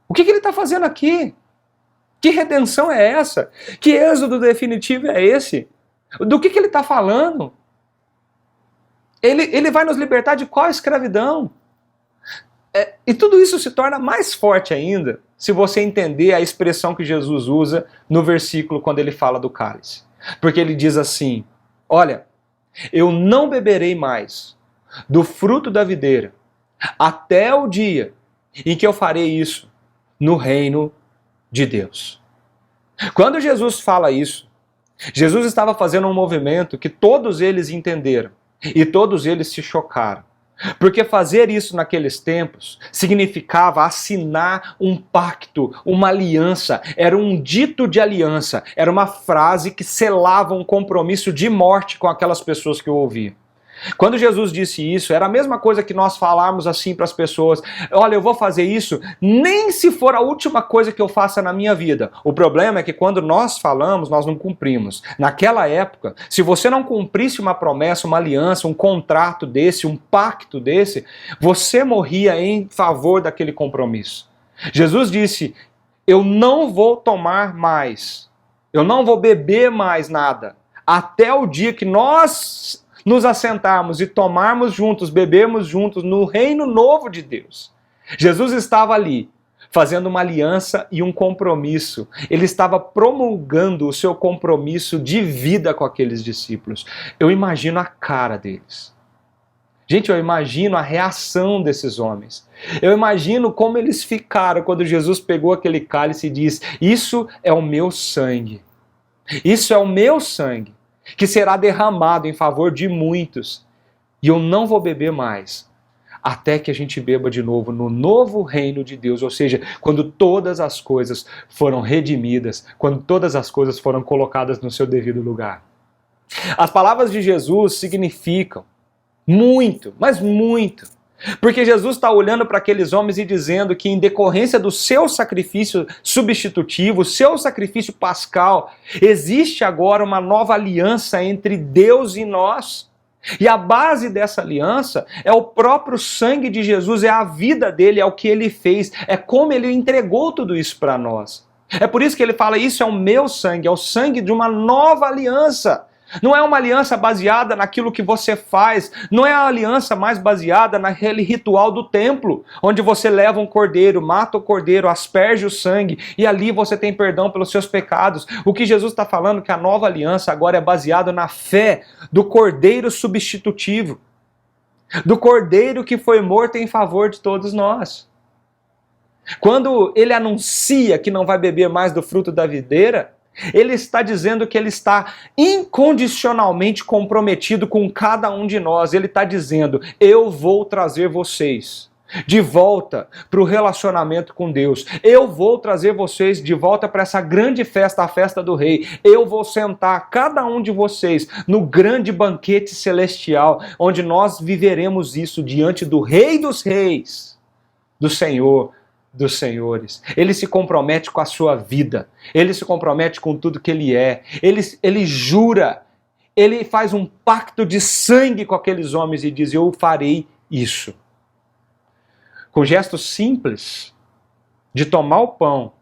[SPEAKER 4] O que ele está fazendo aqui? Que redenção é essa? Que êxodo definitivo é esse? Do que ele está falando? Ele vai nos libertar de qual escravidão? E tudo isso se torna mais forte ainda se você entender a expressão que Jesus usa no versículo quando ele fala do cálice. Porque ele diz assim: olha, eu não beberei mais do fruto da videira até o dia em que eu farei isso no reino de Deus. Quando Jesus fala isso, Jesus estava fazendo um movimento que todos eles entenderam e todos eles se chocaram. Porque fazer isso naqueles tempos significava assinar um pacto, uma aliança, era um dito de aliança, era uma frase que selava um compromisso de morte com aquelas pessoas que o ouviam. Quando Jesus disse isso, era a mesma coisa que nós falarmos assim para as pessoas: olha, eu vou fazer isso nem se for a última coisa que eu faça na minha vida. O problema é que quando nós falamos, nós não cumprimos. Naquela época, se você não cumprisse uma promessa, uma aliança, um contrato desse, um pacto desse, você morria em favor daquele compromisso. Jesus disse: eu não vou tomar mais, eu não vou beber mais nada, até o dia que nós nos assentarmos e tomarmos juntos, bebermos juntos no reino novo de Deus. Jesus estava ali, fazendo uma aliança e um compromisso. Ele estava promulgando o seu compromisso de vida com aqueles discípulos. Eu imagino a cara deles. Gente, eu imagino a reação desses homens. Eu imagino como eles ficaram quando Jesus pegou aquele cálice e disse: isso é o meu sangue. Isso é o meu sangue, que será derramado em favor de muitos, e eu não vou beber mais, até que a gente beba de novo no novo reino de Deus, ou seja, quando todas as coisas foram redimidas, quando todas as coisas foram colocadas no seu devido lugar. As palavras de Jesus significam muito, mas muito, porque Jesus está olhando para aqueles homens e dizendo que, em decorrência do seu sacrifício substitutivo, seu sacrifício pascal, existe agora uma nova aliança entre Deus e nós. E a base dessa aliança é o próprio sangue de Jesus, é a vida dele, é o que ele fez, é como ele entregou tudo isso para nós. É por isso que ele fala: isso é o meu sangue, é o sangue de uma nova aliança. Não é uma aliança baseada naquilo que você faz, não é a aliança mais baseada naquele ritual do templo, onde você leva um cordeiro, mata o cordeiro, asperge o sangue, e ali você tem perdão pelos seus pecados. O que Jesus está falando é que a nova aliança agora é baseada na fé do cordeiro substitutivo, do cordeiro que foi morto em favor de todos nós. Quando ele anuncia que não vai beber mais do fruto da videira, ele está dizendo que ele está incondicionalmente comprometido com cada um de nós. Ele está dizendo: eu vou trazer vocês de volta para o relacionamento com Deus. Eu vou trazer vocês de volta para essa grande festa, a festa do Rei. Eu vou sentar cada um de vocês no grande banquete celestial, onde nós viveremos isso diante do Rei dos Reis, do Senhor dos senhores. Ele se compromete com a sua vida, ele se compromete com tudo que ele é, ele jura, ele faz um pacto de sangue com aqueles homens e diz: eu farei isso. Com gestos simples de tomar o pão,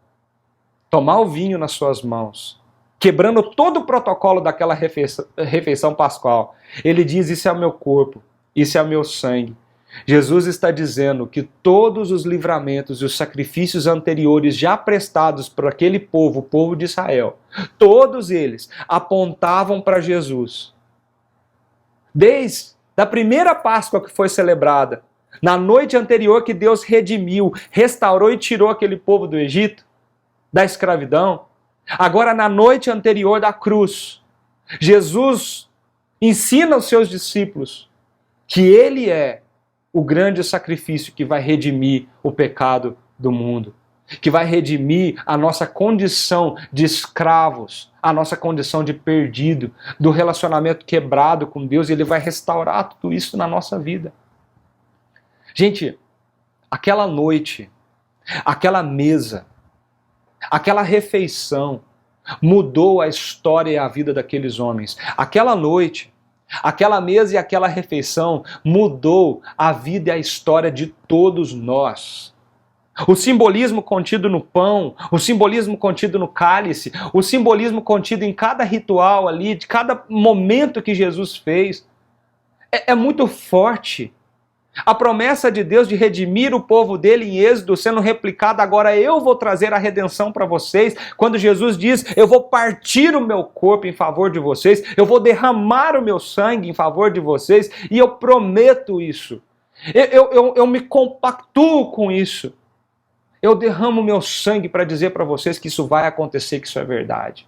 [SPEAKER 4] tomar o vinho nas suas mãos, quebrando todo o protocolo daquela refeição pascual, ele diz: isso é o meu corpo, isso é o meu sangue. Jesus está dizendo que todos os livramentos e os sacrifícios anteriores já prestados por aquele povo, o povo de Israel, todos eles apontavam para Jesus. Desde a primeira Páscoa que foi celebrada, na noite anterior que Deus redimiu, restaurou e tirou aquele povo do Egito, da escravidão, agora na noite anterior da cruz, Jesus ensina aos seus discípulos que ele é o grande sacrifício que vai redimir o pecado do mundo, que vai redimir a nossa condição de escravos, a nossa condição de perdido, do relacionamento quebrado com Deus, e ele vai restaurar tudo isso na nossa vida. Gente, aquela noite Aquela mesa, aquela refeição mudou a história e a vida daqueles homens. Aquela noite, aquela mesa e aquela refeição mudou a vida e a história de todos nós. O simbolismo contido no pão, o simbolismo contido no cálice, o simbolismo contido em cada ritual ali, de cada momento que Jesus fez, é muito forte. A promessa de Deus de redimir o povo dele em Êxodo sendo replicada agora, eu vou trazer a redenção para vocês. Quando Jesus diz, eu vou partir o meu corpo em favor de vocês, eu vou derramar o meu sangue em favor de vocês, e eu prometo isso. Eu me compactuo com isso. Eu derramo o meu sangue para dizer para vocês que isso vai acontecer, que isso é verdade.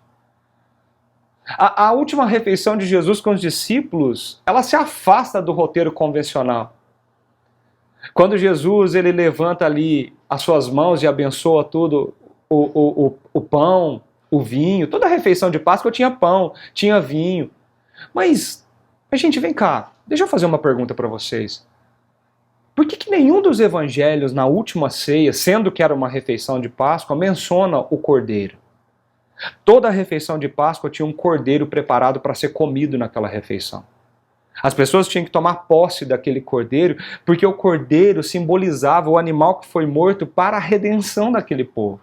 [SPEAKER 4] A última refeição de Jesus com os discípulos, ela se afasta do roteiro convencional. Quando Jesus ele levanta ali as suas mãos e abençoa tudo, o pão, o vinho, toda a refeição de Páscoa tinha pão, tinha vinho. Mas, gente, vem cá, deixa eu fazer uma pergunta para vocês. Por que nenhum dos evangelhos na última ceia, sendo que era uma refeição de Páscoa, menciona o cordeiro? Toda a refeição de Páscoa tinha um cordeiro preparado para ser comido naquela refeição. As pessoas tinham que tomar posse daquele cordeiro, porque o cordeiro simbolizava o animal que foi morto para a redenção daquele povo.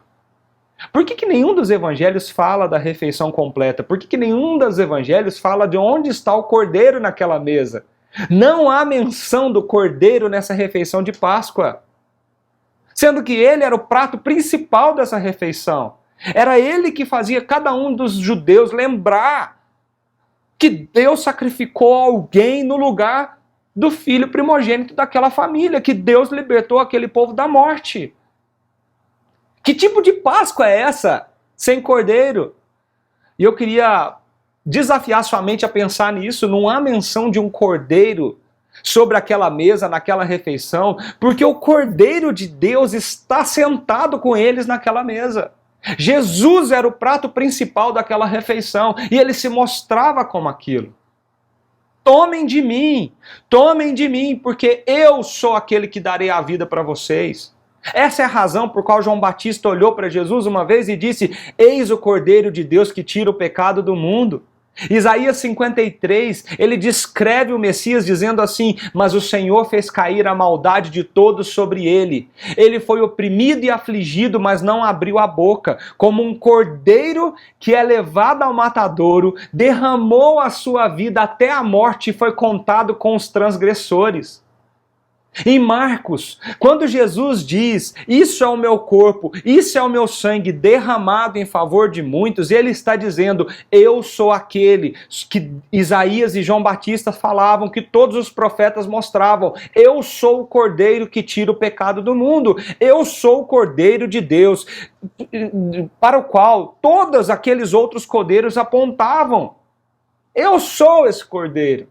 [SPEAKER 4] Por que nenhum dos evangelhos fala da refeição completa? Por que nenhum dos evangelhos fala de onde está o cordeiro naquela mesa? Não há menção do cordeiro nessa refeição de Páscoa, sendo que ele era o prato principal dessa refeição. Era ele que fazia cada um dos judeus lembrar que Deus sacrificou alguém no lugar do filho primogênito daquela família, que Deus libertou aquele povo da morte. Que tipo de Páscoa é essa sem cordeiro? E eu queria desafiar sua mente a pensar nisso. Não há menção de um cordeiro sobre aquela mesa, naquela refeição, porque o cordeiro de Deus está sentado com eles naquela mesa. Jesus era o prato principal daquela refeição e ele se mostrava como aquilo. Tomem de mim, porque eu sou aquele que darei a vida para vocês. Essa é a razão por qual João Batista olhou para Jesus uma vez e disse, eis o Cordeiro de Deus que tira o pecado do mundo. Isaías 53, ele descreve o Messias dizendo assim, mas o Senhor fez cair a maldade de todos sobre ele. Ele foi oprimido e afligido, mas não abriu a boca. Como um cordeiro que é levado ao matadouro, derramou a sua vida até a morte e foi contado com os transgressores. Em Marcos, quando Jesus diz, isso é o meu corpo, isso é o meu sangue derramado em favor de muitos, ele está dizendo, eu sou aquele que Isaías e João Batista falavam, que todos os profetas mostravam, eu sou o cordeiro que tira o pecado do mundo, eu sou o cordeiro de Deus, para o qual todos aqueles outros cordeiros apontavam. Eu sou esse cordeiro.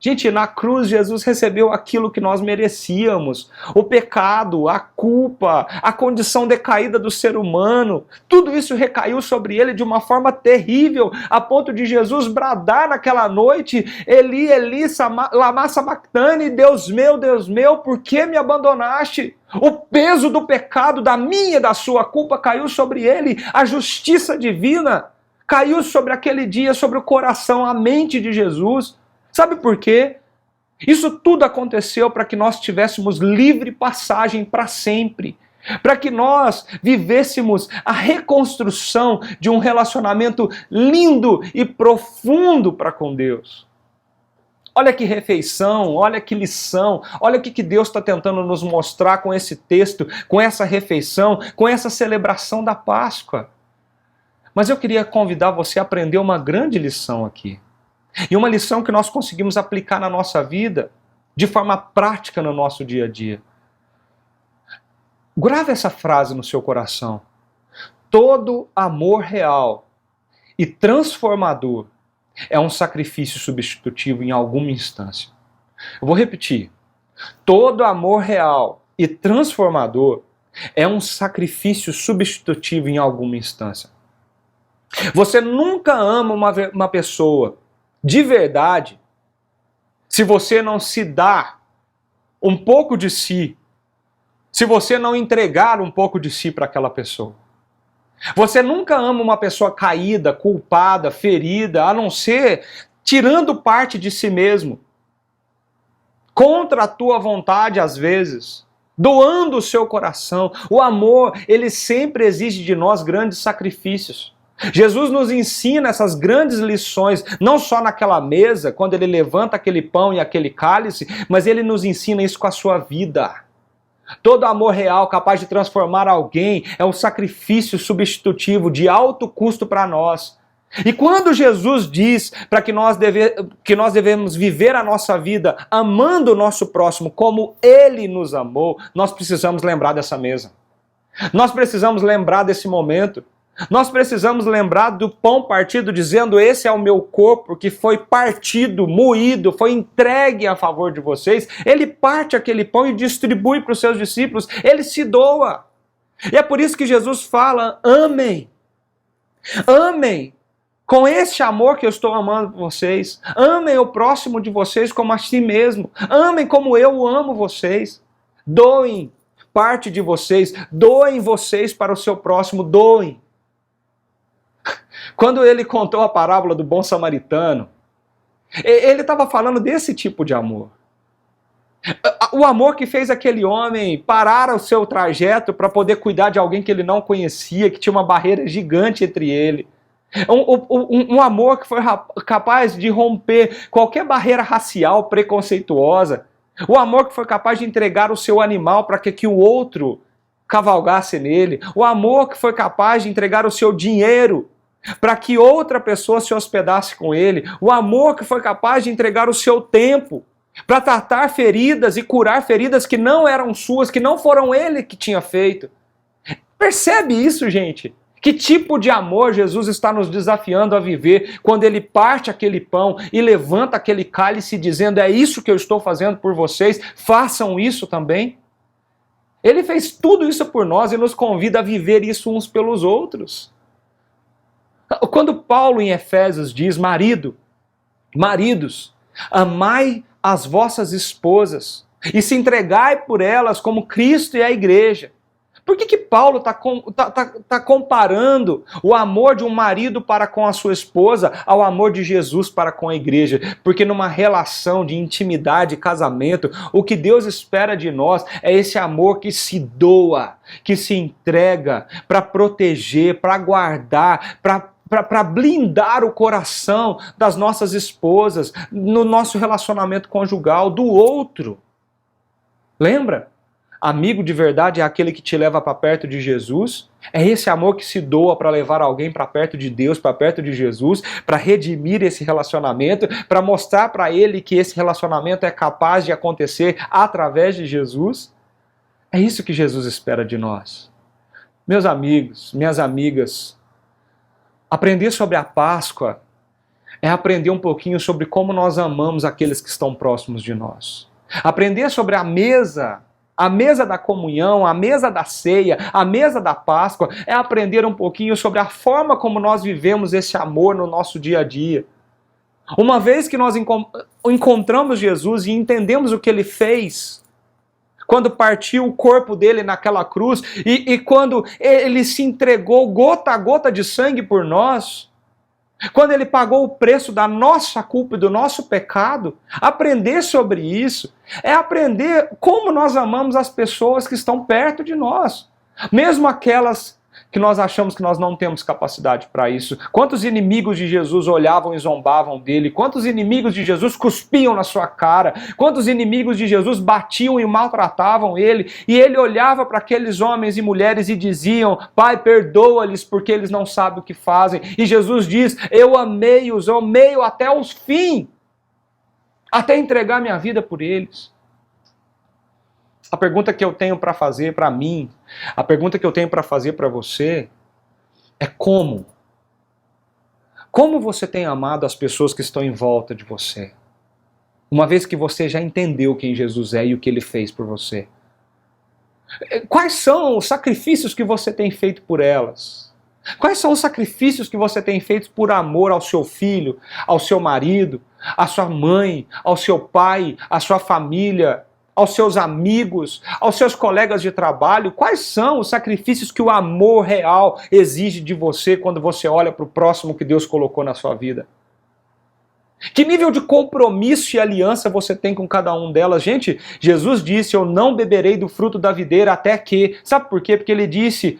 [SPEAKER 4] Gente, na cruz Jesus recebeu aquilo que nós merecíamos, o pecado, a culpa, a condição decaída do ser humano, tudo isso recaiu sobre ele de uma forma terrível, a ponto de Jesus bradar naquela noite, Eli, Eli, lama sabachthani, Deus meu, por que me abandonaste? O peso do pecado, da minha e da sua culpa caiu sobre ele, a justiça divina caiu sobre aquele dia, sobre o coração, a mente de Jesus. Sabe por quê? Isso tudo aconteceu para que nós tivéssemos livre passagem para sempre. Para que nós vivêssemos a reconstrução de um relacionamento lindo e profundo para com Deus. Olha que refeição, olha que lição, olha o que Deus está tentando nos mostrar com esse texto, com essa refeição, com essa celebração da Páscoa. Mas eu queria convidar você a aprender uma grande lição aqui. E uma lição que nós conseguimos aplicar na nossa vida de forma prática no nosso dia a dia. Grave essa frase no seu coração. Todo amor real e transformador é um sacrifício substitutivo em alguma instância. Eu vou repetir. Todo amor real e transformador é um sacrifício substitutivo em alguma instância. Você nunca ama uma pessoa de verdade, se você não se dá um pouco de si se você não entregar um pouco de si para aquela pessoa. Você nunca ama uma pessoa caída, culpada, ferida, a não ser tirando parte de si mesmo, contra a tua vontade às vezes, doando o seu coração. O amor, ele sempre exige de nós grandes sacrifícios. Jesus nos ensina essas grandes lições, não só naquela mesa, quando ele levanta aquele pão e aquele cálice, mas ele nos ensina isso com a sua vida. Todo amor real capaz de transformar alguém é um sacrifício substitutivo de alto custo para nós. E quando Jesus diz para que nós devemos viver a nossa vida amando o nosso próximo como Ele nos amou, nós precisamos lembrar dessa mesa. Nós precisamos lembrar desse momento. Nós precisamos lembrar do pão partido, dizendo: esse é o meu corpo que foi partido, moído, foi entregue a favor de vocês. Ele parte aquele pão e distribui para os seus discípulos. Ele se doa. E é por isso que Jesus fala: amem. Amem. Com esse amor que eu estou amando vocês. Amem o próximo de vocês como a si mesmo. Amem como eu amo vocês. Doem parte de vocês. Doem vocês para o seu próximo. Doem. Quando ele contou a parábola do bom samaritano, ele estava falando desse tipo de amor. O amor que fez aquele homem parar o seu trajeto para poder cuidar de alguém que ele não conhecia, que tinha uma barreira gigante entre ele. Um amor que foi capaz de romper qualquer barreira racial preconceituosa. O amor que foi capaz de entregar o seu animal para que o outro cavalgasse nele. O amor que foi capaz de entregar o seu dinheiro para que outra pessoa se hospedasse com ele. O amor que foi capaz de entregar o seu tempo para tratar feridas e curar feridas que não eram suas, que não foram ele que tinha feito. Percebe isso, gente? Que tipo de amor Jesus está nos desafiando a viver quando ele parte aquele pão e levanta aquele cálice dizendo: é isso que eu estou fazendo por vocês, façam isso também. Ele fez tudo isso por nós e nos convida a viver isso uns pelos outros. Quando Paulo em Efésios diz: maridos, amai as vossas esposas e se entregai por elas como Cristo e a igreja. Por que Paulo está comparando o amor de um marido para com a sua esposa ao amor de Jesus para com a igreja? Porque numa relação de intimidade, casamento, o que Deus espera de nós é esse amor que se doa, que se entrega para proteger, para guardar, para blindar o coração das nossas esposas no nosso relacionamento conjugal, do outro. Lembra? Amigo de verdade é aquele que te leva para perto de Jesus. É esse amor que se doa para levar alguém para perto de Deus, para perto de Jesus, para redimir esse relacionamento, para mostrar para ele que esse relacionamento é capaz de acontecer através de Jesus. É isso que Jesus espera de nós. Meus amigos, minhas amigas, aprender sobre a Páscoa é aprender um pouquinho sobre como nós amamos aqueles que estão próximos de nós. Aprender sobre a mesa da comunhão, a mesa da ceia, a mesa da Páscoa, é aprender um pouquinho sobre a forma como nós vivemos esse amor no nosso dia a dia. Uma vez que nós encontramos Jesus e entendemos o que ele fez, quando partiu o corpo dele naquela cruz e quando ele se entregou gota a gota de sangue por nós, quando ele pagou o preço da nossa culpa e do nosso pecado, aprender sobre isso é aprender como nós amamos as pessoas que estão perto de nós, mesmo aquelas que nós achamos que nós não temos capacidade para isso. Quantos inimigos de Jesus olhavam e zombavam dele? Quantos inimigos de Jesus cuspiam na sua cara? Quantos inimigos de Jesus batiam e maltratavam ele? E ele olhava para aqueles homens e mulheres e diziam: Pai, perdoa-lhes porque eles não sabem o que fazem. E Jesus diz: eu amei-os, eu amei até o fim, até entregar minha vida por eles. A pergunta que eu tenho para fazer para mim, a pergunta que eu tenho para fazer para você é como? Como você tem amado as pessoas que estão em volta de você? Uma vez que você já entendeu quem Jesus é e o que ele fez por você. Quais são os sacrifícios que você tem feito por elas? Quais são os sacrifícios que você tem feito por amor ao seu filho, ao seu marido, à sua mãe, ao seu pai, à sua família, aos seus amigos, aos seus colegas de trabalho? Quais são os sacrifícios que o amor real exige de você quando você olha para o próximo que Deus colocou na sua vida? Que nível de compromisso e aliança você tem com cada um delas? Gente, Jesus disse, eu não beberei do fruto da videira até que... Sabe por quê? Porque ele disse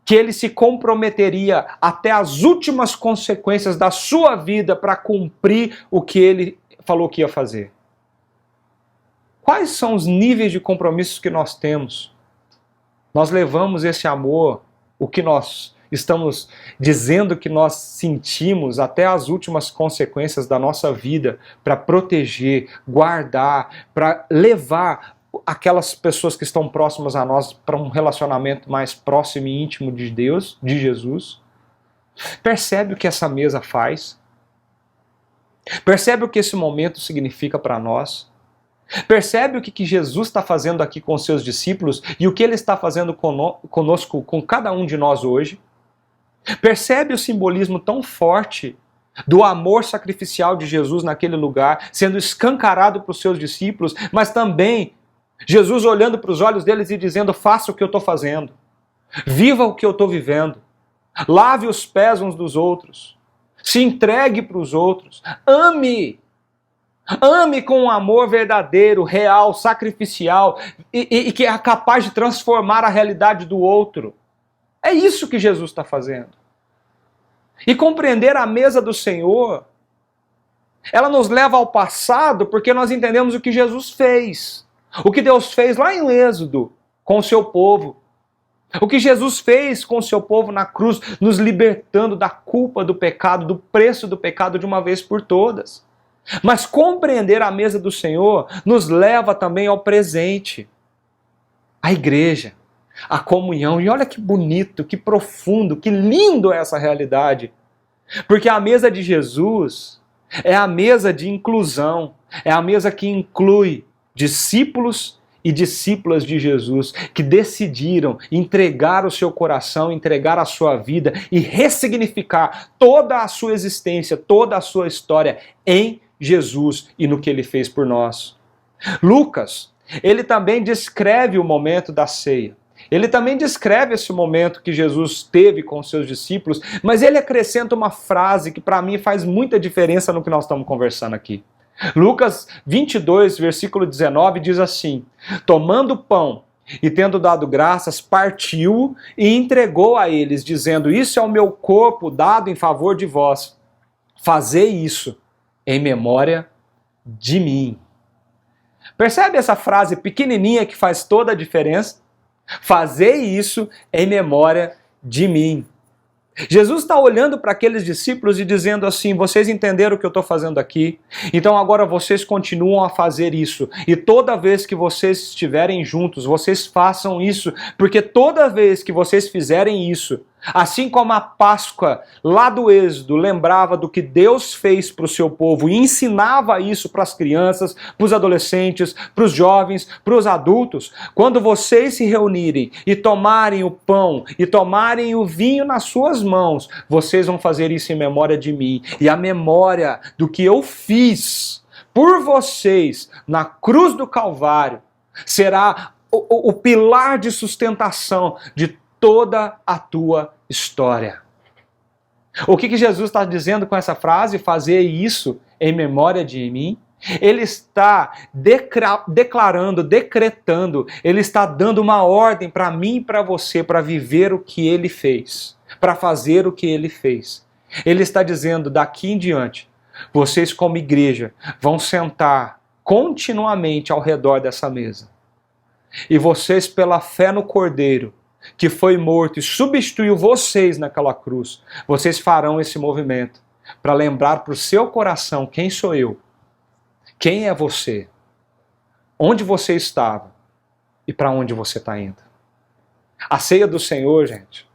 [SPEAKER 4] que ele se comprometeria até as últimas consequências da sua vida para cumprir o que ele falou que ia fazer. Quais são os níveis de compromissos que nós temos? Nós levamos esse amor, o que nós estamos dizendo que nós sentimos até as últimas consequências da nossa vida para proteger, guardar, para levar aquelas pessoas que estão próximas a nós para um relacionamento mais próximo e íntimo de Deus, de Jesus. Percebe o que essa mesa faz? Percebe o que esse momento significa para nós? Percebe o que Jesus está fazendo aqui com os seus discípulos e o que ele está fazendo conosco, com cada um de nós hoje? Percebe o simbolismo tão forte do amor sacrificial de Jesus naquele lugar, sendo escancarado para os seus discípulos, mas também Jesus olhando para os olhos deles e dizendo, faça o que eu estou fazendo, viva o que eu estou vivendo, lave os pés uns dos outros, se entregue para os outros, ame com um amor verdadeiro, real, sacrificial e que é capaz de transformar a realidade do outro. É isso que Jesus está fazendo. E compreender a mesa do Senhor, ela nos leva ao passado porque nós entendemos o que Jesus fez. O que Deus fez lá em Êxodo com o seu povo. O que Jesus fez com o seu povo na cruz, nos libertando da culpa do pecado, do preço do pecado de uma vez por todas. Mas compreender a mesa do Senhor nos leva também ao presente. A igreja, a comunhão. E olha que bonito, que profundo, que lindo é essa realidade. Porque a mesa de Jesus é a mesa de inclusão. É a mesa que inclui discípulos e discípulas de Jesus que decidiram entregar o seu coração, entregar a sua vida e ressignificar toda a sua existência, toda a sua história em Jesus e no que ele fez por nós. Lucas, ele também descreve o momento da ceia. Ele também descreve esse momento que Jesus teve com os seus discípulos, mas ele acrescenta uma frase que para mim faz muita diferença no que nós estamos conversando aqui. Lucas 22, versículo 19 diz assim, tomando o pão e tendo dado graças, partiu e entregou a eles, dizendo, isso é o meu corpo dado em favor de vós. Fazei isso em memória de mim. Percebe essa frase pequenininha que faz toda a diferença? Fazei isso em memória de mim. Jesus está olhando para aqueles discípulos e dizendo assim, vocês entenderam o que eu estou fazendo aqui? Então agora vocês continuam a fazer isso. E toda vez que vocês estiverem juntos, vocês façam isso. Porque toda vez que vocês fizerem isso, assim como a Páscoa lá do Êxodo lembrava do que Deus fez para o seu povo e ensinava isso para as crianças, para os adolescentes, para os jovens, para os adultos, quando vocês se reunirem e tomarem o pão e tomarem o vinho nas suas mãos, vocês vão fazer isso em memória de mim. E a memória do que eu fiz por vocês na cruz do Calvário será o pilar de sustentação de toda a tua história. O que Jesus está dizendo com essa frase? Fazer isso em memória de mim? Ele está declarando, decretando, ele está dando uma ordem para mim e para você para viver o que ele fez, para fazer o que ele fez. Ele está dizendo, daqui em diante, vocês como igreja vão sentar continuamente ao redor dessa mesa. E vocês, pela fé no Cordeiro, que foi morto e substituiu vocês naquela cruz, vocês farão esse movimento para lembrar para o seu coração quem sou eu, quem é você, onde você estava e para onde você está indo. A ceia do Senhor, gente,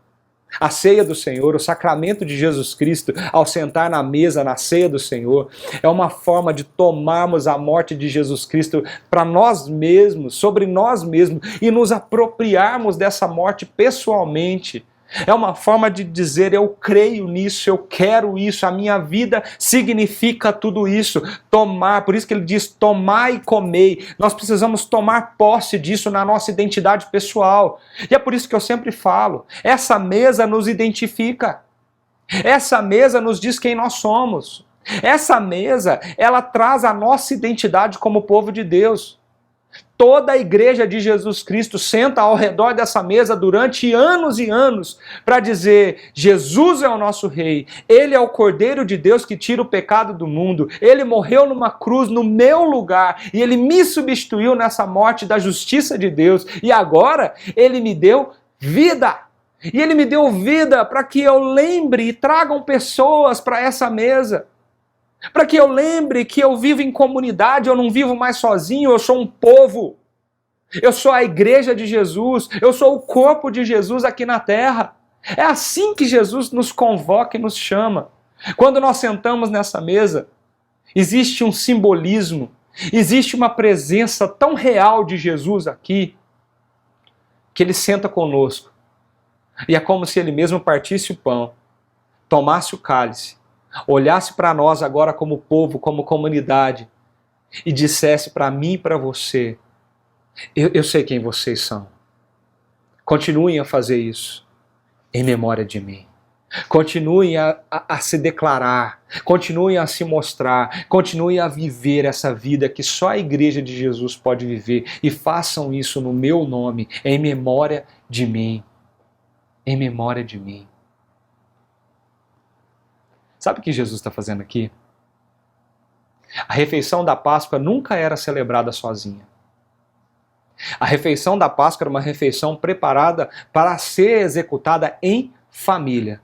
[SPEAKER 4] a ceia do Senhor, o sacramento de Jesus Cristo, ao sentar na mesa, na ceia do Senhor, é uma forma de tomarmos a morte de Jesus Cristo para nós mesmos, sobre nós mesmos, e nos apropriarmos dessa morte pessoalmente, É uma forma de dizer: eu creio nisso, eu quero isso, a minha vida significa tudo isso. Tomar, por isso que ele diz: tomai e comei. Nós precisamos tomar posse disso na nossa identidade pessoal. E é por isso que eu sempre falo: essa mesa nos identifica. Essa mesa nos diz quem nós somos. Essa mesa, ela traz a nossa identidade como povo de Deus. Toda a igreja de Jesus Cristo senta ao redor dessa mesa durante anos e anos para dizer: Jesus é o nosso rei, Ele é o Cordeiro de Deus que tira o pecado do mundo, Ele morreu numa cruz no meu lugar e Ele me substituiu nessa morte da justiça de Deus e agora Ele me deu vida. E Ele me deu vida para que eu lembre e tragam pessoas para essa mesa. Para que eu lembre que eu vivo em comunidade, eu não vivo mais sozinho, eu sou um povo. Eu sou a igreja de Jesus, eu sou o corpo de Jesus aqui na terra. É assim que Jesus nos convoca e nos chama. Quando nós sentamos nessa mesa, existe um simbolismo, existe uma presença tão real de Jesus aqui, que Ele senta conosco. E é como se Ele mesmo partisse o pão, tomasse o cálice, olhasse para nós agora como povo, como comunidade, e dissesse para mim e para você: eu sei quem vocês são. Continuem a fazer isso em memória de mim. Continuem a se declarar, continuem a se mostrar, continuem a viver essa vida que só a igreja de Jesus pode viver, e façam isso no meu nome, em memória de mim. Em memória de mim. Sabe o que Jesus está fazendo aqui? A refeição da Páscoa nunca era celebrada sozinha. A refeição da Páscoa era uma refeição preparada para ser executada em família.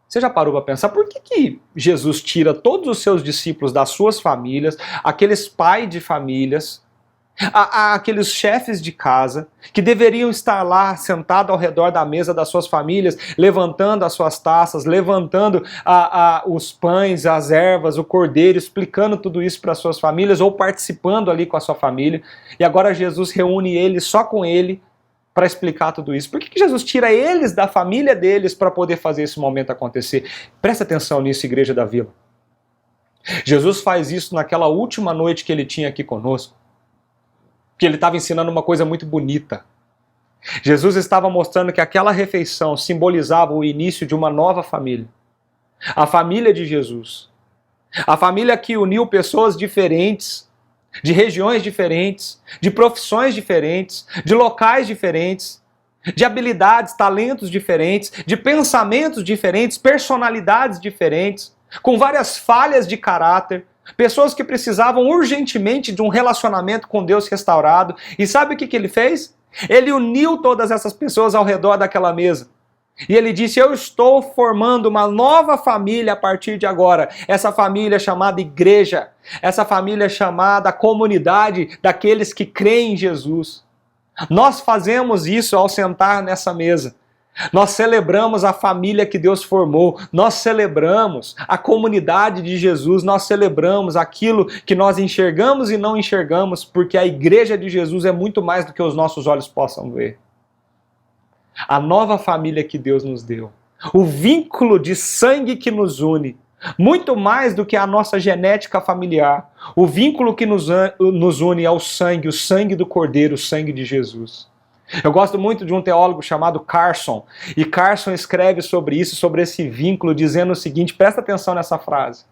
[SPEAKER 4] Você já parou para pensar por que Jesus tira todos os seus discípulos das suas famílias, aqueles pais de famílias, aqueles chefes de casa que deveriam estar lá sentados ao redor da mesa das suas famílias, levantando as suas taças, levantando os pães, as ervas, o cordeiro, explicando tudo isso para as suas famílias ou participando ali com a sua família. E agora Jesus reúne eles só com ele para explicar tudo isso. Por que Jesus tira eles da família deles para poder fazer esse momento acontecer? Presta atenção nisso, Igreja da Vila. Jesus faz isso naquela última noite que Ele tinha aqui conosco. Que Ele estava ensinando uma coisa muito bonita. Jesus estava mostrando que aquela refeição simbolizava o início de uma nova família. A família de Jesus. A família que uniu pessoas diferentes, de regiões diferentes, de profissões diferentes, de locais diferentes, de habilidades, talentos diferentes, de pensamentos diferentes, personalidades diferentes, com várias falhas de caráter, pessoas que precisavam urgentemente de um relacionamento com Deus restaurado. E sabe o que Ele fez? Ele uniu todas essas pessoas ao redor daquela mesa. E Ele disse: eu estou formando uma nova família a partir de agora. Essa família chamada igreja. Essa família chamada comunidade daqueles que creem em Jesus. Nós fazemos isso ao sentar nessa mesa. Nós celebramos a família que Deus formou, nós celebramos a comunidade de Jesus, nós celebramos aquilo que nós enxergamos e não enxergamos, porque a igreja de Jesus é muito mais do que os nossos olhos possam ver. A nova família que Deus nos deu, o vínculo de sangue que nos une, muito mais do que a nossa genética familiar, o vínculo que nos une é o sangue do Cordeiro, o sangue de Jesus. Eu gosto muito de um teólogo chamado Carson, e Carson escreve sobre isso, sobre esse vínculo, dizendo o seguinte, presta atenção nessa frase: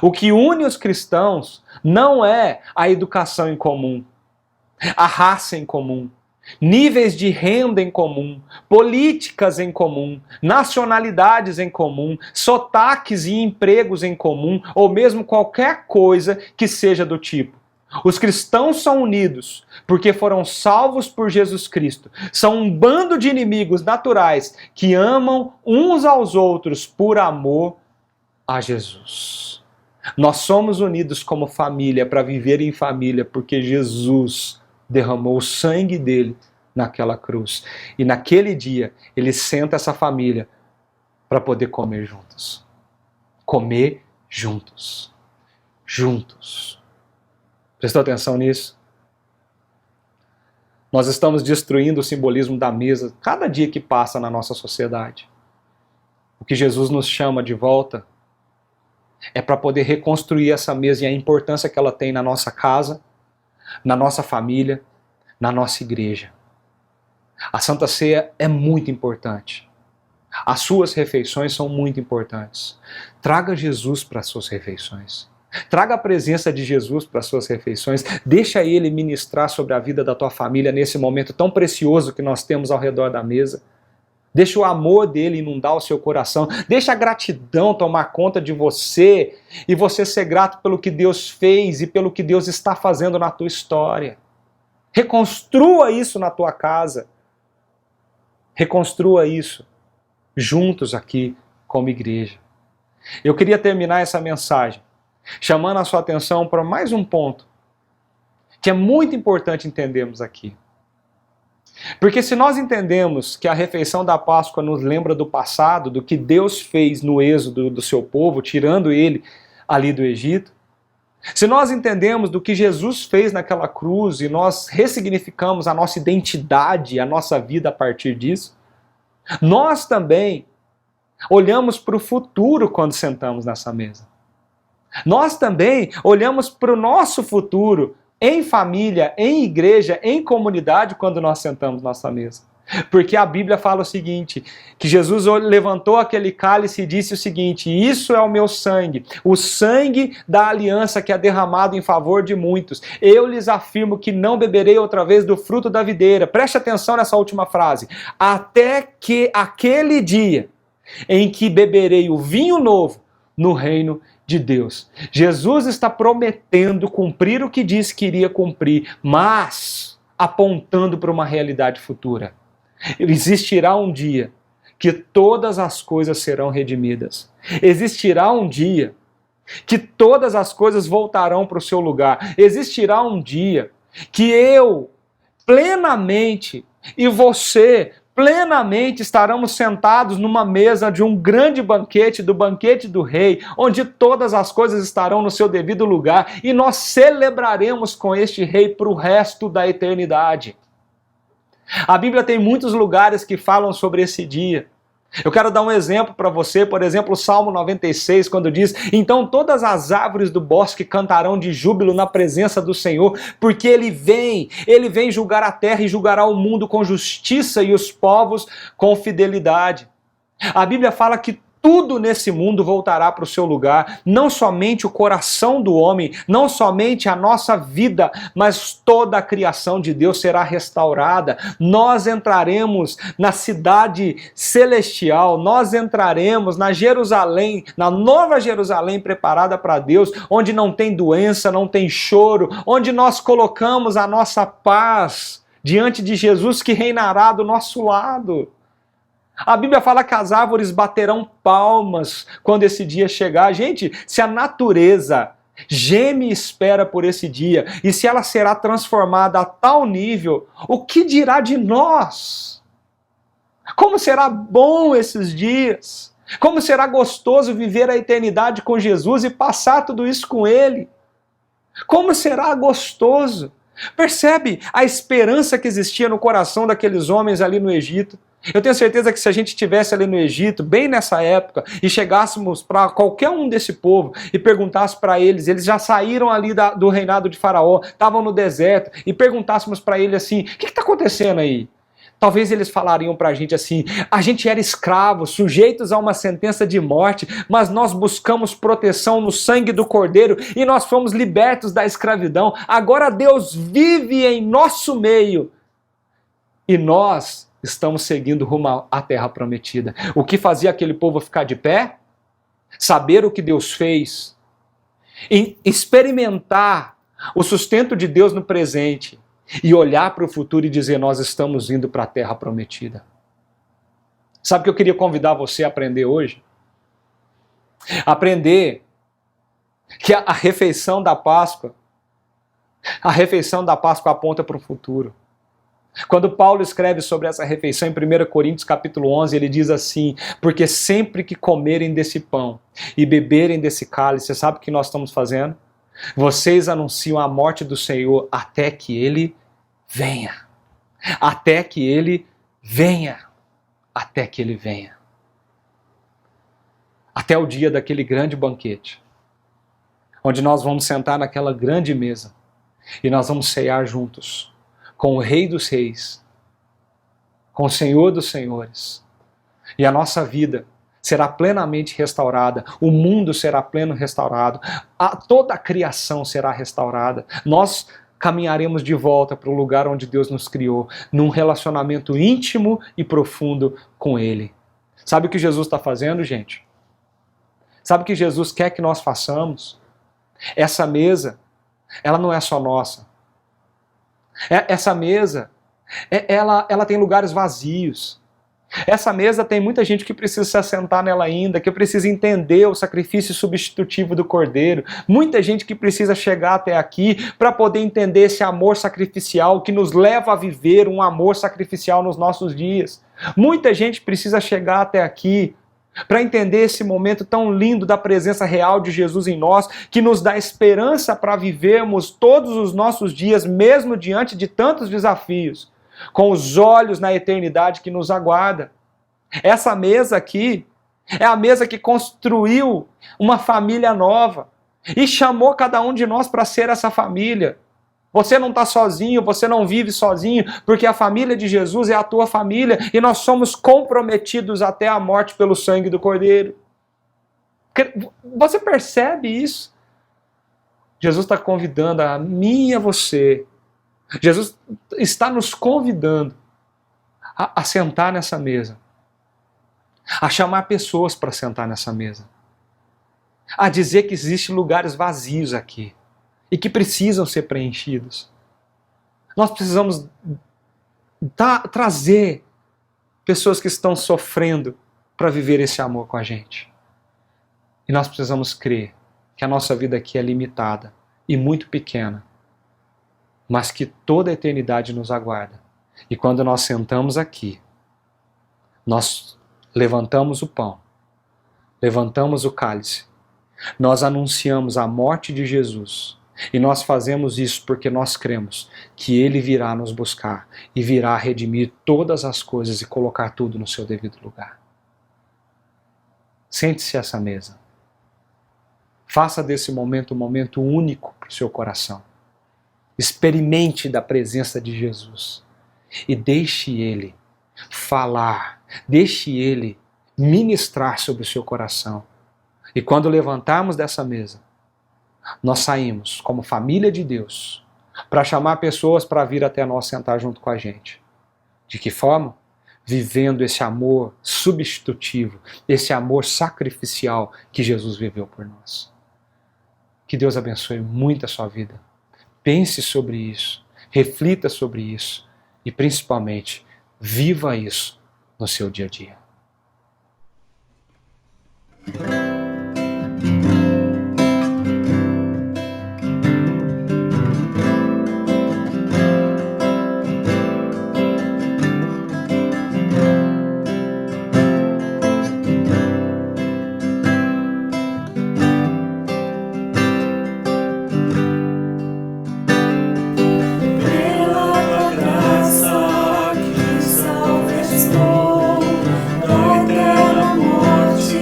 [SPEAKER 4] o que une os cristãos não é a educação em comum, a raça em comum, níveis de renda em comum, políticas em comum, nacionalidades em comum, sotaques e empregos em comum, ou mesmo qualquer coisa que seja do tipo. Os cristãos são unidos porque foram salvos por Jesus Cristo. São um bando de inimigos naturais que amam uns aos outros por amor a Jesus. Nós somos unidos como família para viver em família porque Jesus derramou o sangue dele naquela cruz. E naquele dia ele senta essa família para poder comer juntos. Comer juntos. Juntos. Prestou atenção nisso? Nós estamos destruindo o simbolismo da mesa cada dia que passa na nossa sociedade. O que Jesus nos chama de volta é para poder reconstruir essa mesa e a importância que ela tem na nossa casa, na nossa família, na nossa igreja. A Santa Ceia é muito importante. As suas refeições são muito importantes. Traga Jesus para as suas refeições. Traga a presença de Jesus para as suas refeições. Deixa Ele ministrar sobre a vida da tua família nesse momento tão precioso que nós temos ao redor da mesa. Deixa o amor dele inundar o seu coração. Deixa a gratidão tomar conta de você e você ser grato pelo que Deus fez e pelo que Deus está fazendo na tua história. Reconstrua isso na tua casa. Reconstrua isso juntos aqui como igreja. Eu queria terminar essa mensagem chamando a sua atenção para mais um ponto que é muito importante entendermos aqui. Porque se nós entendemos que a refeição da Páscoa nos lembra do passado, do que Deus fez no êxodo do seu povo, tirando ele ali do Egito, se nós entendemos do que Jesus fez naquela cruz e nós ressignificamos a nossa identidade, a nossa vida a partir disso, nós também olhamos para o futuro quando sentamos nessa mesa. Nós também olhamos para o nosso futuro em família, em igreja, em comunidade quando nós sentamos nessa mesa. Porque a Bíblia fala o seguinte, que Jesus levantou aquele cálice e disse o seguinte: isso é o meu sangue, o sangue da aliança que é derramado em favor de muitos. Eu lhes afirmo que não beberei outra vez do fruto da videira. Preste atenção nessa última frase. Até que aquele dia em que beberei o vinho novo no reino de Deus. Jesus está prometendo cumprir o que disse que iria cumprir, mas apontando para uma realidade futura. Existirá um dia que todas as coisas serão redimidas. Existirá um dia que todas as coisas voltarão para o seu lugar. Existirá um dia que eu plenamente e você plenamente estaremos sentados numa mesa de um grande banquete, do banquete do rei, onde todas as coisas estarão no seu devido lugar e nós celebraremos com este rei para o resto da eternidade. A Bíblia tem muitos lugares que falam sobre esse dia. Eu quero dar um exemplo para você, por exemplo, o Salmo 96, quando diz: então todas as árvores do bosque cantarão de júbilo na presença do Senhor, porque Ele vem julgar a terra e julgará o mundo com justiça e os povos com fidelidade. A Bíblia fala que tudo nesse mundo voltará para o seu lugar, não somente o coração do homem, não somente a nossa vida, mas toda a criação de Deus será restaurada. Nós entraremos na cidade celestial, nós entraremos na Jerusalém, na nova Jerusalém preparada para Deus, onde não tem doença, não tem choro, onde nós colocamos a nossa paz diante de Jesus que reinará do nosso lado. A Bíblia fala que as árvores baterão palmas quando esse dia chegar. Gente, se a natureza geme e espera por esse dia, e se ela será transformada a tal nível, o que dirá de nós? Como será bom esses dias? Como será gostoso viver a eternidade com Jesus e passar tudo isso com Ele? Como será gostoso? Percebe a esperança que existia no coração daqueles homens ali no Egito? Eu tenho certeza que se a gente estivesse ali no Egito, bem nessa época, e chegássemos para qualquer um desse povo e perguntasse para eles, eles já saíram ali do reinado de Faraó, estavam no deserto, e perguntássemos para eles assim: o que está acontecendo aí? Talvez eles falariam para a gente assim: a gente era escravos, sujeitos a uma sentença de morte, mas nós buscamos proteção no sangue do Cordeiro e nós fomos libertos da escravidão. Agora Deus vive em nosso meio e nós estamos seguindo rumo à terra prometida. O que fazia aquele povo ficar de pé? Saber o que Deus fez, experimentar o sustento de Deus no presente e olhar para o futuro e dizer: nós estamos indo para a terra prometida. Sabe o que eu queria convidar você a aprender hoje? Aprender que a refeição da Páscoa aponta para o futuro. Quando Paulo escreve sobre essa refeição em 1 Coríntios capítulo 11, ele diz assim: porque sempre que comerem desse pão e beberem desse cálice, você sabe o que nós estamos fazendo? Vocês anunciam a morte do Senhor até que Ele venha. até que Ele venha. Até que Ele venha. Até o dia daquele grande banquete, onde nós vamos sentar naquela grande mesa e nós vamos ceiar juntos com o Rei dos Reis, com o Senhor dos Senhores. E a nossa vida será plenamente restaurada, o mundo será pleno restaurado, toda a criação será restaurada. Nós caminharemos de volta para o lugar onde Deus nos criou, num relacionamento íntimo e profundo com Ele. Sabe o que Jesus está fazendo, gente? Sabe o que Jesus quer que nós façamos? Essa mesa, ela não é só nossa. Essa mesa, ela tem lugares vazios. Essa mesa tem muita gente que precisa se assentar nela ainda, que precisa entender o sacrifício substitutivo do Cordeiro. Muita gente que precisa chegar até aqui para poder entender esse amor sacrificial que nos leva a viver um amor sacrificial nos nossos dias. Muita gente precisa chegar até aqui para entender esse momento tão lindo da presença real de Jesus em nós, que nos dá esperança para vivermos todos os nossos dias, mesmo diante de tantos desafios, com os olhos na eternidade que nos aguarda. Essa mesa aqui é a mesa que construiu uma família nova e chamou cada um de nós para ser essa família. Você não está sozinho, você não vive sozinho, porque a família de Jesus é a tua família e nós somos comprometidos até a morte pelo sangue do Cordeiro. Você percebe isso? Jesus está convidando a mim e a você. Jesus está nos convidando a sentar nessa mesa, a chamar pessoas para sentar nessa mesa, a dizer que existem lugares vazios aqui e que precisam ser preenchidos. Nós precisamos trazer pessoas que estão sofrendo para viver esse amor com a gente. E nós precisamos crer que a nossa vida aqui é limitada e muito pequena, mas que toda a eternidade nos aguarda. E quando nós sentamos aqui, nós levantamos o pão, levantamos o cálice, nós anunciamos a morte de Jesus, e nós fazemos isso porque nós cremos que Ele virá nos buscar e virá redimir todas as coisas e colocar tudo no seu devido lugar. Sente-se a essa mesa. Faça desse momento um momento único para o seu coração. Experimente da presença de Jesus e deixe Ele falar, deixe Ele ministrar sobre o seu coração. E quando levantarmos dessa mesa, nós saímos como família de Deus para chamar pessoas para vir até nós sentar junto com a gente. De que forma? Vivendo esse amor substitutivo, esse amor sacrificial que Jesus viveu por nós. Que Deus abençoe muito a sua vida. Pense sobre isso, reflita sobre isso e principalmente viva isso no seu dia a dia.
[SPEAKER 3] Da eterna morte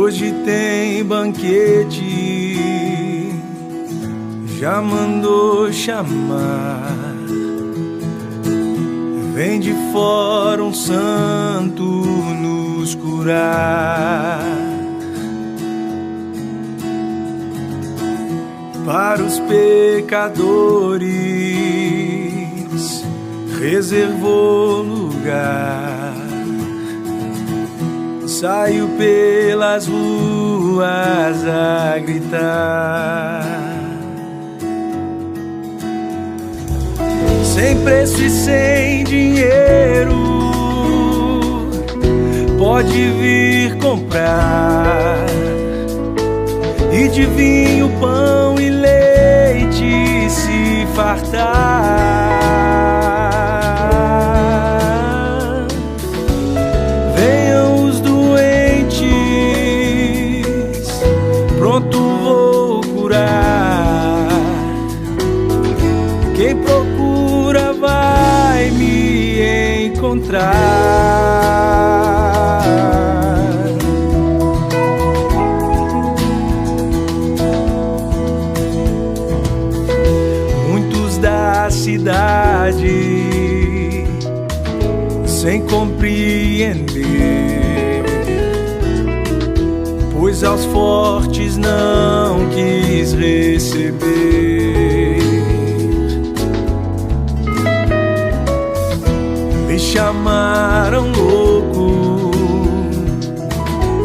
[SPEAKER 5] Hoje tem banquete, já mandou chamar. Vem de fora um santo nos curar. Para os pecadores reservou lugar. Saiu pelas ruas a gritar. Sem preço e sem dinheiro, pode vir comprar. E de vinho, pão e leite se fartar. Venham os doentes, pronto vou curar. Quem procura vai me encontrar. Cidade sem compreender, pois aos fortes não quis receber. Me chamaram louco,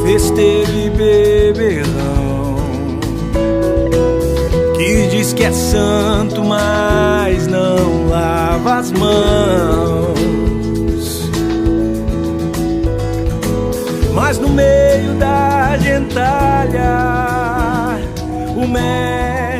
[SPEAKER 5] festeiro e beberrão, que diz que é santo, mas não lava as mãos. Mas no meio da gentalha, o mestre